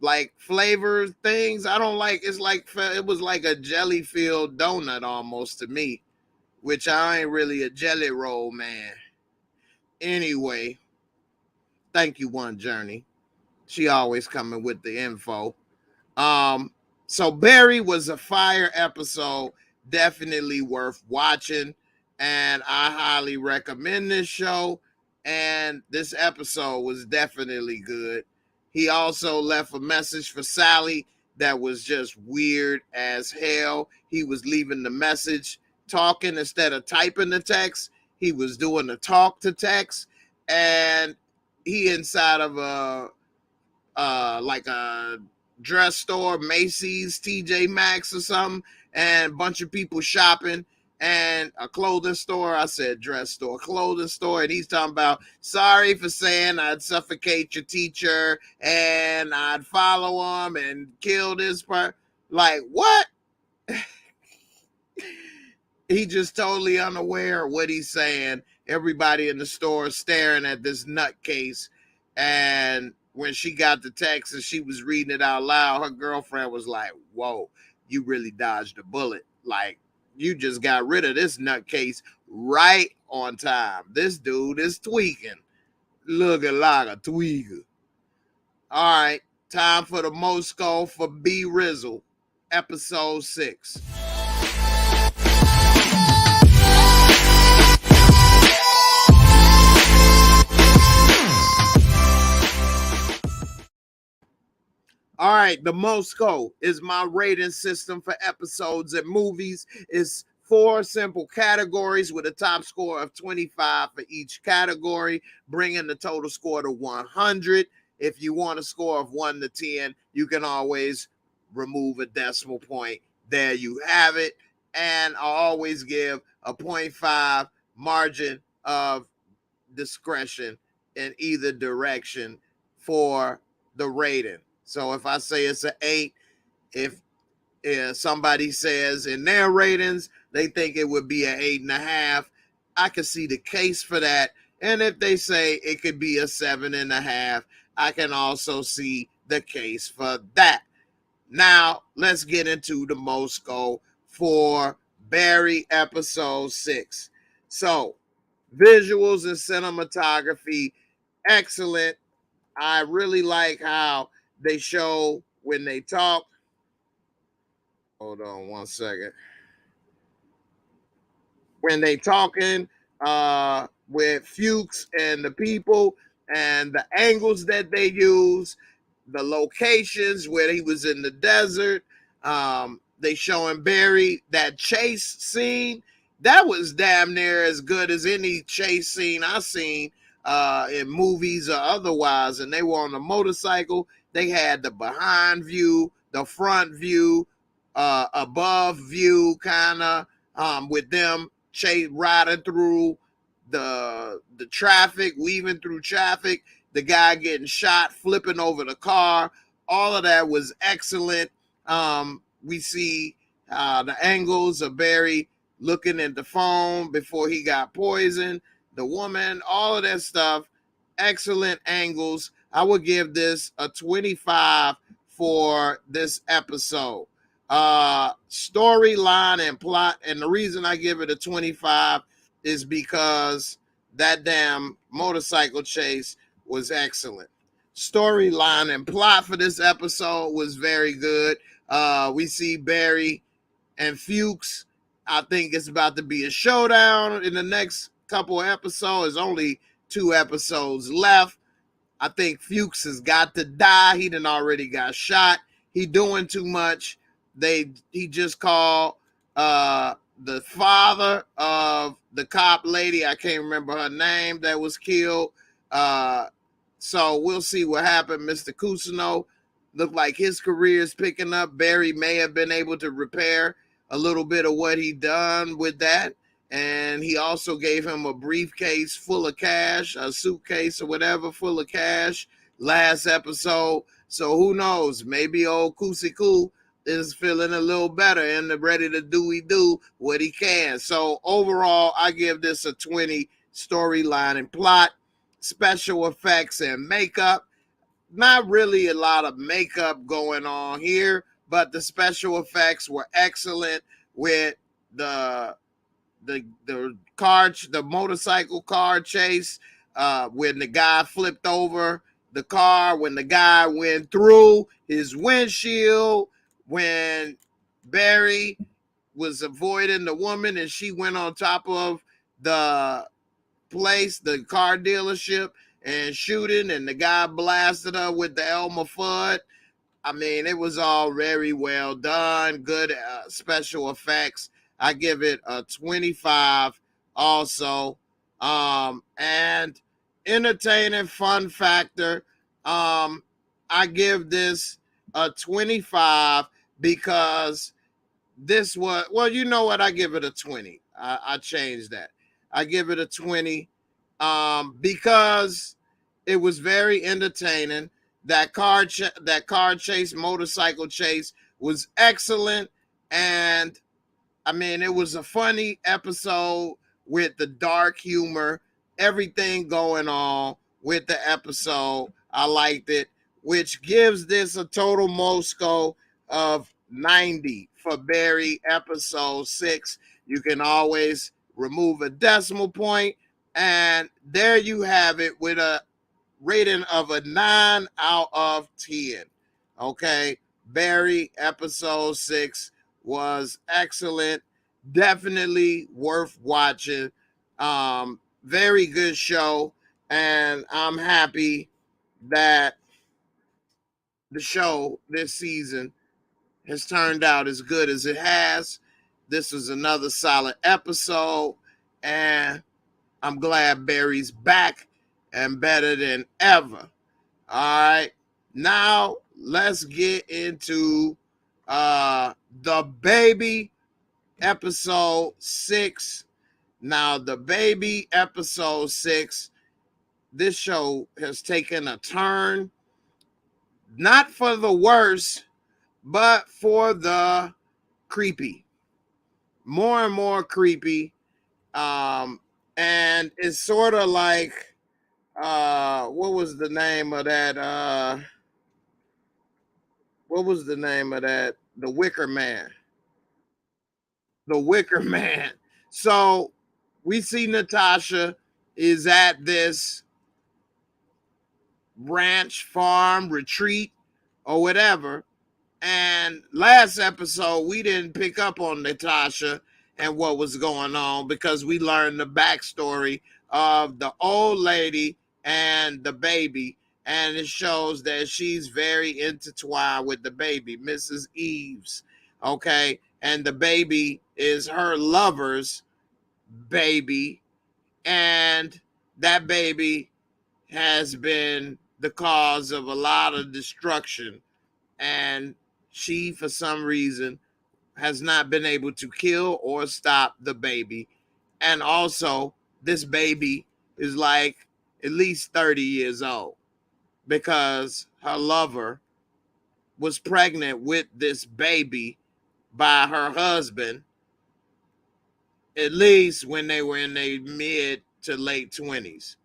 like flavor things, I don't like. It's like it was like a jelly filled donut almost to me, which I ain't really a jelly roll man. Anyway, thank you, One Journey. She always coming with the info. So Barry was a fire episode, definitely worth watching, and I highly recommend this show. And this episode was definitely good. He also left a message for Sally that was just weird as hell. He was leaving the message talking instead of typing the text. He was doing the talk to text, and he inside of like a dress store, Macy's, TJ Maxx or something, and a bunch of people shopping, and a clothing store. I said dress store, clothing store. And he's talking about, sorry for saying I'd suffocate your teacher and I'd follow him and kill this part. Like, what? He just totally unaware of what he's saying. Everybody in the store staring at this nutcase. And when she got the text and she was reading it out loud, her girlfriend was like, whoa, you really dodged a bullet. Like, you just got rid of this nutcase right on time. This dude is tweaking. Looking like a tweaker. All right, time for the Mosco for B Rizzle, episode 6. All right, the Mosco is my rating system for episodes and movies. It's 4 simple categories with a top score of 25 for each category, bringing the total score to 100. If you want a score of 1 to 10, you can always remove a decimal point. There you have it. And I always give a 0.5 margin of discretion in either direction for the rating. So if I say it's an 8, if somebody says in their ratings they think it would be an 8.5, I can see the case for that. And if they say it could be a 7.5, I can also see the case for that. Now let's get into the Mosco for Barry episode 6. So visuals and cinematography, excellent. I really like how they show when they talk. Hold on one second. When they talking with Fuchs and the people and the angles that they use, the locations where he was in the desert, they showing Barry that chase scene. That was damn near as good as any chase scene I've seen in movies or otherwise. And they were on a motorcycle. They had the behind view, the front view, above view, kind of with them riding through the traffic, weaving through traffic, the guy getting shot, flipping over the car. All of that was excellent. We see the angles of Barry looking at the phone before he got poisoned, the woman, all of that stuff. Excellent angles. I would give this a 25 for this episode. Storyline and plot, and the reason I give it a 25 is because that damn motorcycle chase was excellent. Storyline and plot for this episode was very good. We see Barry and Fuchs. I think it's about to be a showdown in the next couple of episodes. There's only 2 episodes left. I think Fuchs has got to die. He done already got shot. He doing too much. He just called the father of the cop lady. I can't remember her name that was killed. So we'll see what happened. Mr. Cousineau looked like his career is picking up. Barry may have been able to repair a little bit of what he done with that. And he also gave him a briefcase full of cash, a suitcase or whatever full of cash last episode. So who knows? Maybe old Kusiku is feeling a little better and ready to do what he can. So overall, I give this a 20. Storyline and plot, special effects and makeup. Not really a lot of makeup going on here, but the special effects were excellent with the motorcycle car chase, when the guy flipped over the car, when the guy went through his windshield, when Barry was avoiding the woman and she went on top of the place, the car dealership, and shooting, and the guy blasted her with the Elmer Fudd. I mean, it was all very well done. Good special effects. I give it a 25 also. And entertaining fun factor. I give this a 25 because this was, well, you know what? I give it a 20. I changed that. I give it a 20 because it was very entertaining. That car chase, motorcycle chase was excellent. And I mean, it was a funny episode with the dark humor, everything going on with the episode. I liked it, which gives this a total Mosco of 90 for Barry episode 6. You can always remove a decimal point, and there you have it with a rating of a 9 out of 10. Okay, Barry episode 6 was excellent, definitely worth watching. Very good show, and I'm happy that the show this season has turned out as good as it has. This was another solid episode, and I'm glad Barry's back and better than ever. All right, now let's get into the baby episode 6. Now, the baby episode 6, this show has taken a turn, not for the worse, but for the creepy. More and more creepy. And it's sort of like, what was the name of that? The Wicker Man. The Wicker Man. So we see Natasha is at this ranch, farm, retreat, or whatever. And last episode, we didn't pick up on Natasha and what was going on because we learned the backstory of the old lady and the baby. And it shows that she's very intertwined with the baby, Mrs. Eves. Okay. And the baby is her lover's baby. And that baby has been the cause of a lot of destruction. And she, for some reason, has not been able to kill or stop the baby. And also, this baby is like at least 30 years old because her lover was pregnant with this baby by her husband, at least when they were in their mid to late 20s,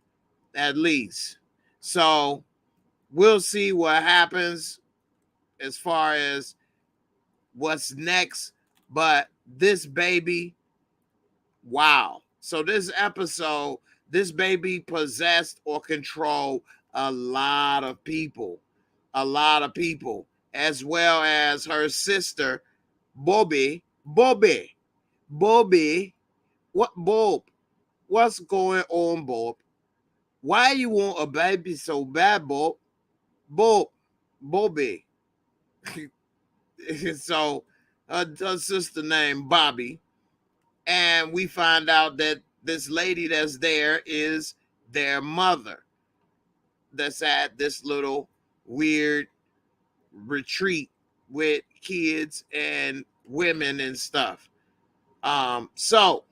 at least. So we'll see what happens as far as what's next. But this baby, wow. So this episode, this baby possessed or controlled a lot of people, as well as her sister, Bobby. What, Bob? What's going on, Bob? Why you want a baby so bad, Bob? Bobby. So her sister named Bobby, and we find out that this lady that's there is their mother, that's at this little weird retreat with kids and women and stuff. So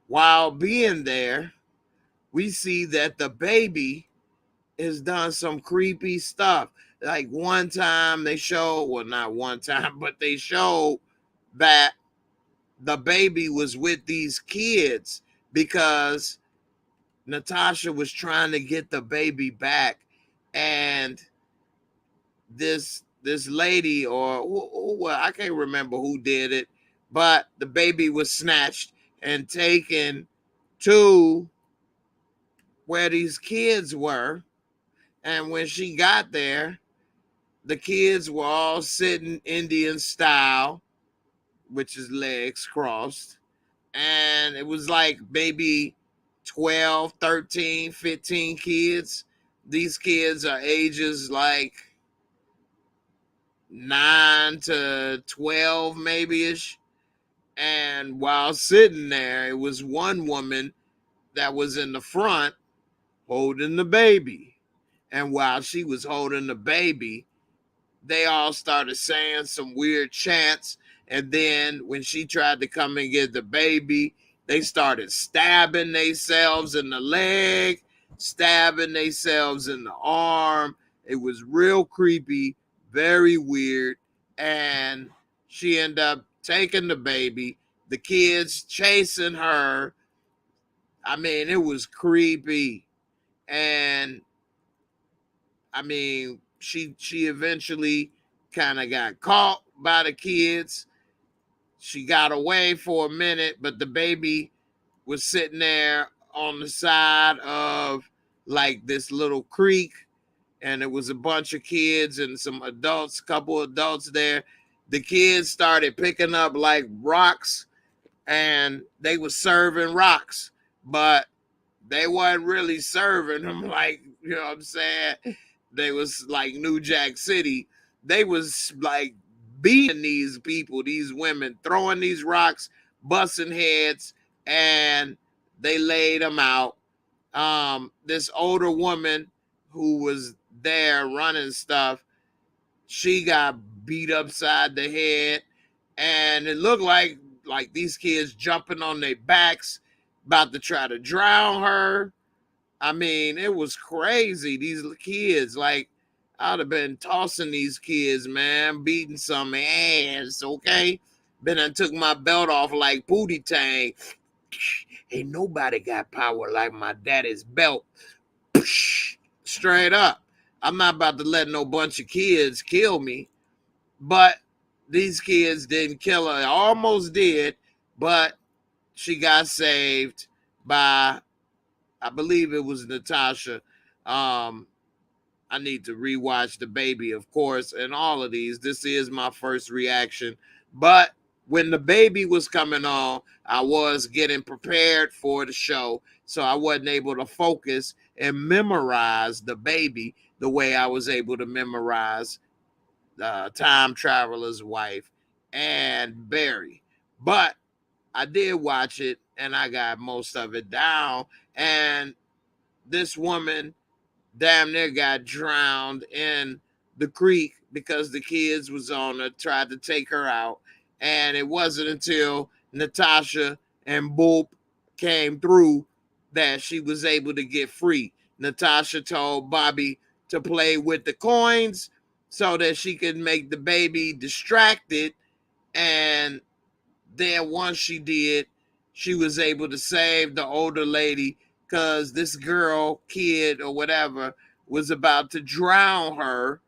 while being there, we see that the baby has done some creepy stuff. Like one time they showed, well, not one time, but they showed that the baby was with these kids because Natasha was trying to get the baby back, and this lady, or I can't remember who did it, but the baby was snatched and taken to where these kids were. And when she got there, the kids were all sitting Indian style, which is legs crossed. And it was like maybe 12, 13, 15 kids. These kids are ages like 9 to 12 maybe-ish. And while sitting there, it was one woman that was in the front holding the baby. And while she was holding the baby, they all started saying some weird chants. And then when she tried to come and get the baby, they started stabbing themselves in the leg, stabbing themselves in the arm. It was real creepy, very weird. And she ended up taking the baby, the kids chasing her. I mean, it was creepy. And I mean, she eventually kind of got caught by the kids. She got away for a minute, but the baby was sitting there on the side of like this little creek, and it was a bunch of kids and some adults, couple adults there. The kids started picking up like rocks, and they were serving rocks, but they wasn't really serving them like, you know what I'm saying? They was like New Jack City. They was like beating these people, these women, throwing these rocks, busting heads, and they laid them out. This older woman who was there running stuff, she got beat upside the head, and it looked like these kids jumping on their backs, about to try to drown her. I mean, it was crazy. These kids, like, I'd have been tossing these kids, man, beating some ass, okay? Then I took my belt off like Pootie Tang. Ain't nobody got power like my daddy's belt. Straight up. I'm not about to let no bunch of kids kill me. But these kids didn't kill her. Almost did, but she got saved by, I believe it was Natasha. I need to rewatch the baby, of course, and all of these. This is my first reaction. But when the baby was coming on, I was getting prepared for the show, so I wasn't able to focus and memorize the baby the way I was able to memorize Time Traveler's Wife and Barry. But I did watch it, and I got most of it down. And this woman damn near got drowned in the creek because the kids was on her, tried to take her out. And it wasn't until Natasha and Boop came through that she was able to get free. Natasha told Bobby to play with the coins so that she could make the baby distracted. And then once she did, she was able to save the older lady, because this girl, kid, or whatever, was about to drown her.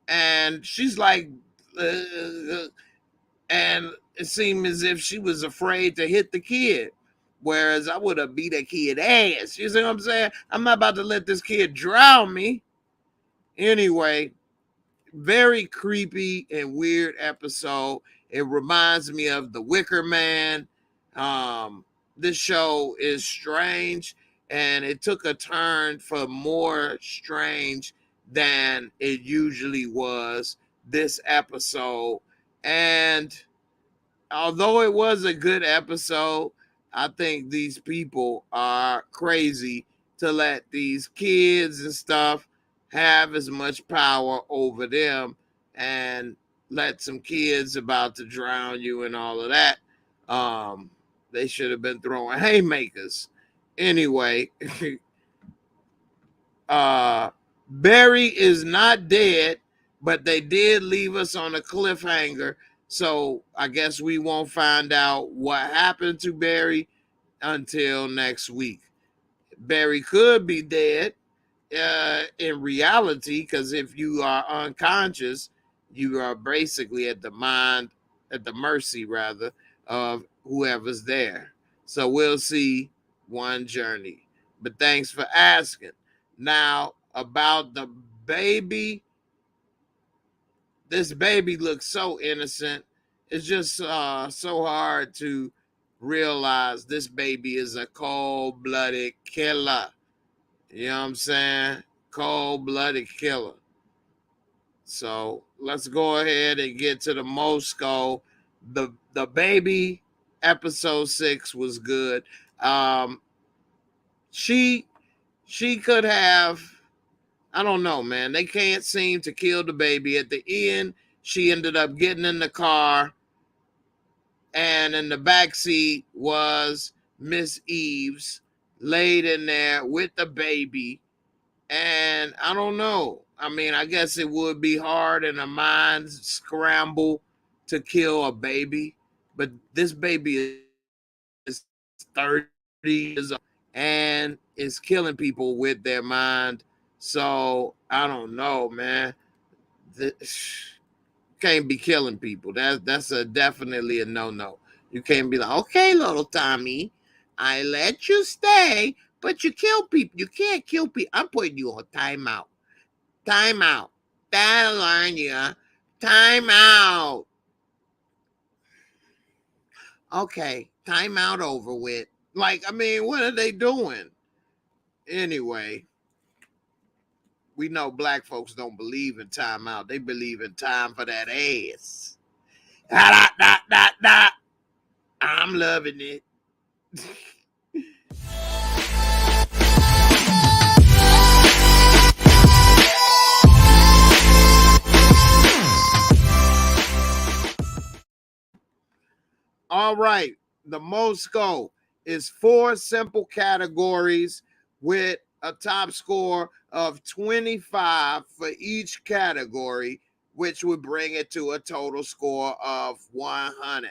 And she's like, and it seemed as if she was afraid to hit the kid. Whereas I would have beat that kid ass. You see what I'm saying? I'm not about to let this kid drown me. Anyway, very creepy and weird episode. It reminds me of The Wicker Man. This show is strange, and it took a turn for more strange than it usually was this episode. And although it was a good episode, I think these people are crazy to let these kids and stuff have as much power over them and let some kids about to drown you and all of that. They should have been throwing haymakers. Anyway, Barry is not dead, but they did leave us on a cliffhanger. So I guess we won't find out what happened to Barry until next week. Barry could be dead in reality, because if you are unconscious, you are basically at the mercy rather, of whoever's there. So we'll see one journey. But thanks for asking. Now, about the baby, this baby looks so innocent. It's just so hard to realize this baby is a cold-blooded killer. You know what I'm saying? Cold-blooded killer. So let's go ahead and get to the Moscow. The baby episode 6 was good. She could have, I don't know, man. They can't seem to kill the baby. At the end, she ended up getting in the car, and in the back seat was Miss Eves laid in there with the baby. And I don't know. I mean, I guess it would be hard in a mind scramble to kill a baby, but this baby is 30 years old and is killing people with their mind. So I don't know, man. Can't be killing people. That's definitely a no-no. You can't be like, okay, little Tommy, I let you stay, but you kill people. You can't kill people. I'm putting you on timeout. Timeout. That'll learn you. Timeout. Okay, timeout over with. Like, I mean, what are they doing? Anyway, we know black folks don't believe in timeout. They believe in time for that ass. Da, da, da, da. I'm loving it. All right. The Moscow is 4 simple categories with a top score of 25 for each category, which would bring it to a total score of 100.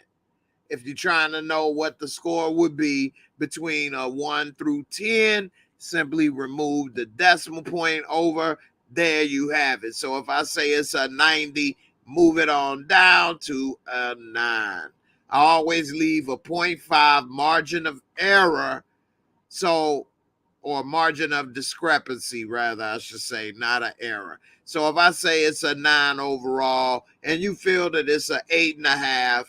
If you're trying to know what the score would be between a 1 through 10, simply remove the decimal point over. There you have it. So if I say it's a 90, move it on down to a 9. I always leave a 0.5 margin of error, or margin of discrepancy, rather, I should say, not an error. So if I say it's a 9 overall and you feel that it's an 8.5,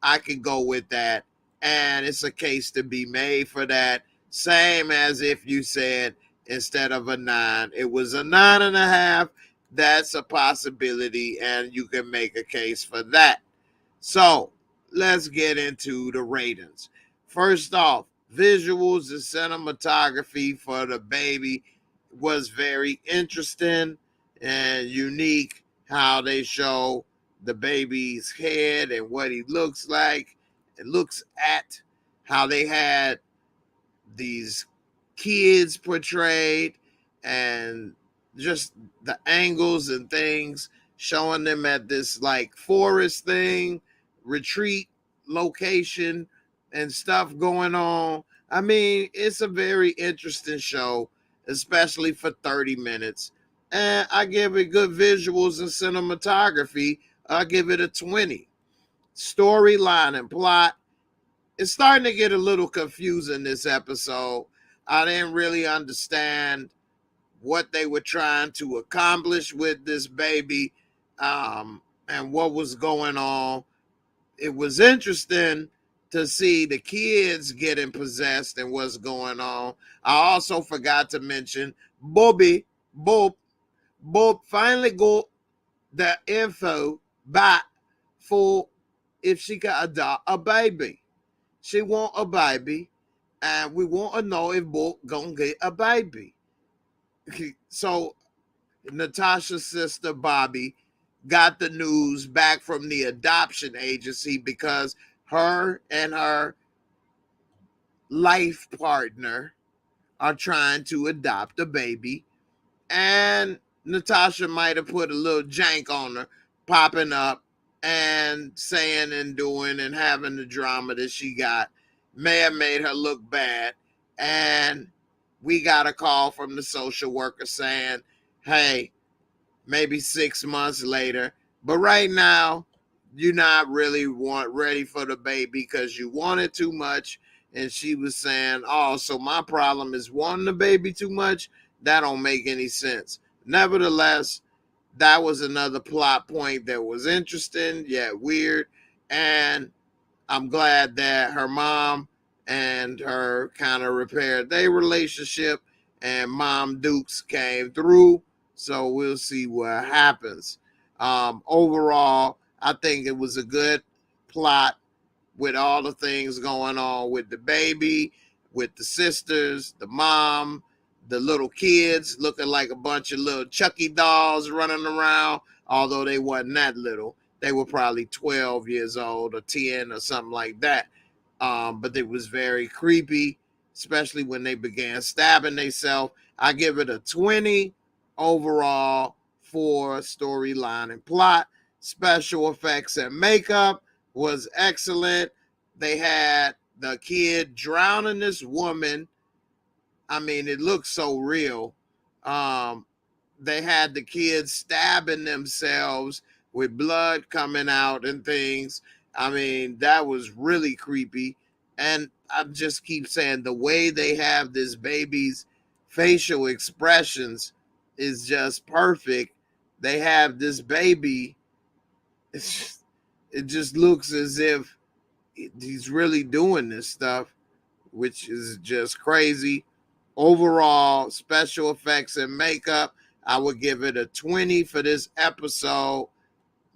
I can go with that. And it's a case to be made for that. Same as if you said instead of a 9, it was a 9.5. That's a possibility, and you can make a case for that. So let's get into the ratings. First off, visuals and cinematography for the baby was very interesting and unique. How they show the baby's head and what he looks like, it looks at, how they had these kids portrayed, and just the angles and things, showing them at this like forest thing, retreat location, and stuff going on. I mean, it's a very interesting show, especially for 30 minutes. And I give it good visuals and cinematography. I give it a 20. Storyline and plot it's starting to get a little confusing this episode. I didn't really understand what they were trying to accomplish with this baby, and what was going on. It was interesting to see the kids getting possessed and what's going on. I also forgot to mention Bob finally got the info back for if she could adopt a baby. She want a baby, and we want to know if Bob gonna get a baby. So Natasha's sister Bobby got the news back from the adoption agency because her and her life partner are trying to adopt a baby, and Natasha might have put a little jank on her, popping up and saying and doing and having the drama that she got. May have made her look bad, and we got a call from the social worker saying, hey, maybe 6 months later, but right now you're not really ready for the baby because you want it too much. And she was saying, oh, so my problem is wanting the baby too much? That don't make any sense. Nevertheless, that was another plot point that was interesting yet weird, and I'm glad that her mom and her kind of repaired their relationship, and Mom Dukes came through. So we'll see what happens. Overall, I think it was a good plot with all the things going on with the baby, with the sisters, the mom, the little kids looking like a bunch of little Chucky dolls running around, although they wasn't that little. They were probably 12 years old or 10 or something like that. But it was very creepy, especially when they began stabbing themselves. I give it a 20 overall for storyline and plot. Special effects and makeup was excellent. They had the kid drowning this woman. I mean, it looks so real. They had the kids stabbing themselves with blood coming out and things. I mean, that was really creepy. And I just keep saying the way they have this baby's facial expressions is just perfect. They have this baby. It just looks as if he's really doing this stuff, which is just crazy. Overall, special effects and makeup, I would give it a 20 for this episode,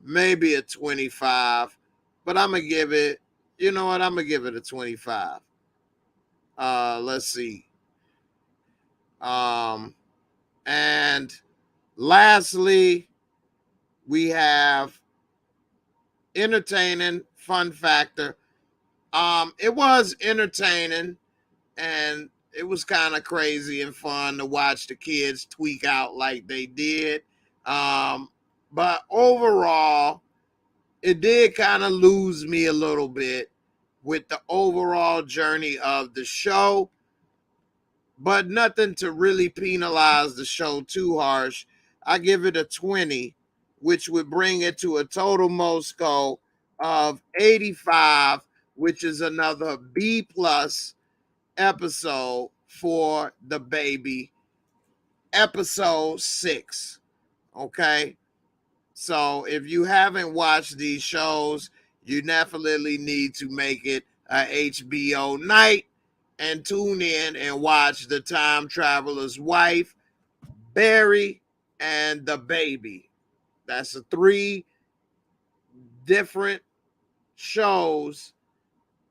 maybe a 25, but I'm going to give it, you know what, I'm going to give it a 25. Let's see. And lastly, we have entertaining fun factor. It was entertaining, and it was kind of crazy and fun to watch the kids tweak out like they did. But overall, it did kind of lose me a little bit with the overall journey of the show, but nothing to really penalize the show too harsh. I give it a 20, which would bring it to a total MoSCO of 85, which is another B plus episode for the baby, episode 6. Okay, so if you haven't watched these shows, you definitely need to make it a HBO night and tune in and watch The Time Traveler's Wife, Barry, and the Baby. That's the 3 different shows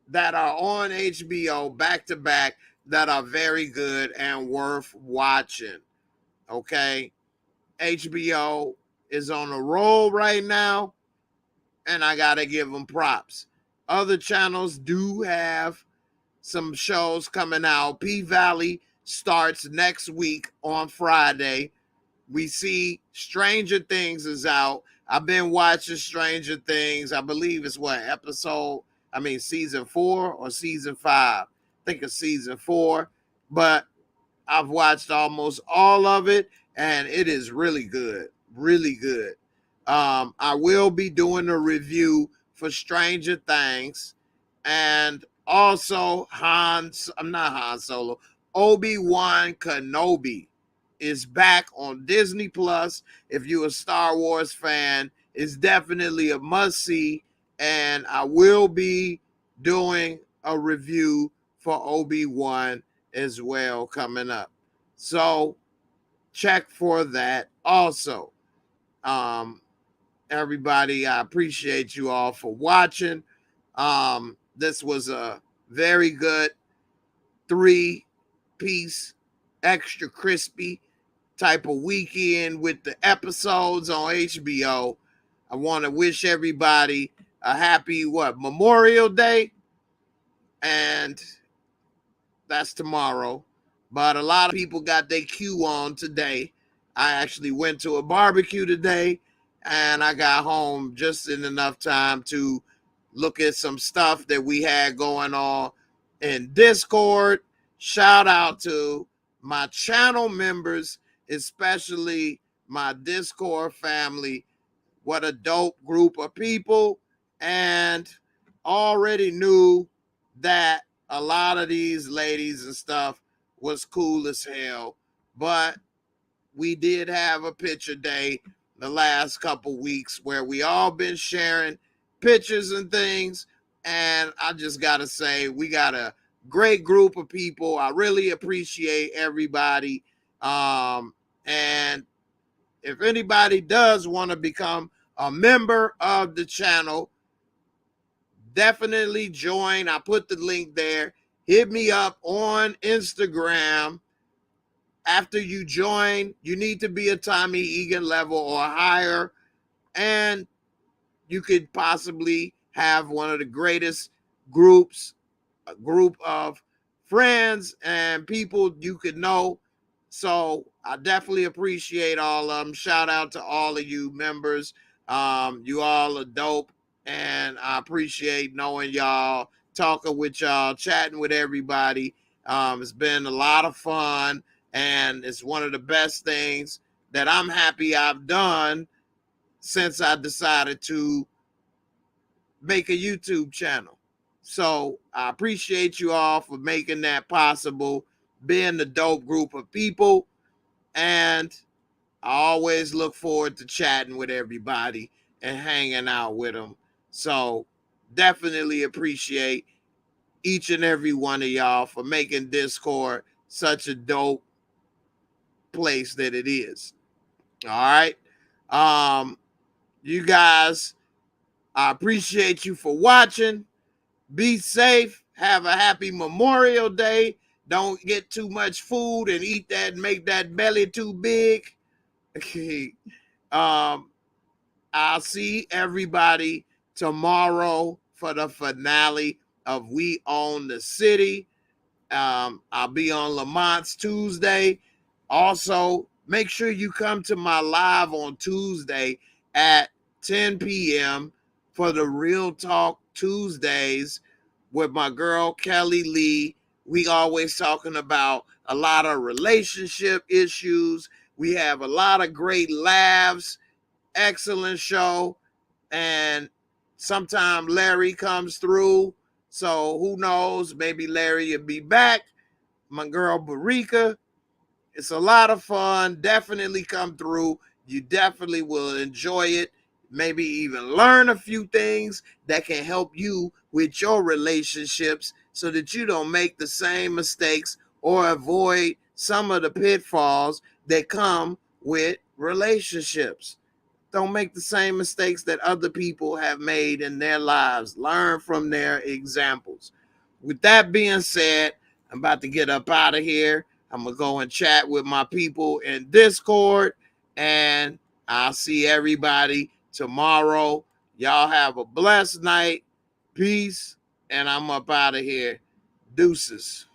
that are on HBO back to back that are very good and worth watching. Okay, HBO is on a roll right now, and I gotta give them props. Other channels do have some shows coming out. P-Valley starts next week on Friday. We see Stranger Things is out. I've been watching Stranger Things. I believe it's season 4 or season 5. I think it's season 4, but I've watched almost all of it, and it is really good. Really good. I will be doing a review for Stranger Things, and Also, I'm not Han Solo. Obi-Wan Kenobi is back on Disney Plus. If you're a Star Wars fan, it's definitely a must-see. And I will be doing a review for Obi-Wan as well coming up. So check for that also. Everybody, I appreciate you all for watching. This was a very good 3-piece extra crispy type of weekend with the episodes on HBO. I want to wish everybody a happy Memorial Day, and that's tomorrow. But a lot of people got their cue on today. I actually went to a barbecue today, and I got home just in enough time to look at some stuff that we had going on in Discord. Shout out to my channel members, especially my Discord family. What a dope group of people. And already knew that a lot of these ladies and stuff was cool as hell. But we did have a picture day the last couple weeks where we all been sharing pictures and things. And I just got to say, we got a great group of people. I really appreciate everybody. And if anybody does want to become a member of the channel, definitely join. I put the link there. Hit me up on Instagram. After you join, you need to be a Tommy Egan level or higher, and you could possibly have one of the greatest groups, a group of friends and people you could know. So I definitely appreciate all of them. Shout out to all of you members. You all are dope, and I appreciate knowing y'all, talking with y'all, chatting with everybody. It's been a lot of fun, and it's one of the best things that I'm happy I've done since I decided to make a YouTube channel. So I appreciate you all for making that possible, being the dope group of people. And I always look forward to chatting with everybody and hanging out with them. So definitely appreciate each and every one of y'all for making Discord such a dope place that it is. All right. You guys, I appreciate you for watching. Be safe. Have a happy Memorial Day. Don't get too much food and eat that and make that belly too big. I'll see everybody tomorrow for the finale of We Own the City. I'll be on Lamont's Tuesday. Also, make sure you come to my live on Tuesday at 10 p.m. for the Real Talk Tuesdays with my girl Kelly Lee. We always talking about a lot of relationship issues. We have a lot of great laughs. Excellent show. And sometime Larry comes through. So who knows? Maybe Larry will be back. My girl Barika. It's a lot of fun. Definitely come through. You definitely will enjoy it. Maybe even learn a few things that can help you with your relationships so that you don't make the same mistakes or avoid some of the pitfalls that come with relationships. Don't make the same mistakes that other people have made in their lives. Learn from their examples. With that being said, I'm about to get up out of here. I'm going to go and chat with my people in Discord, and I'll see everybody tomorrow. Y'all have a blessed night. Peace, and I'm up out of here. Deuces.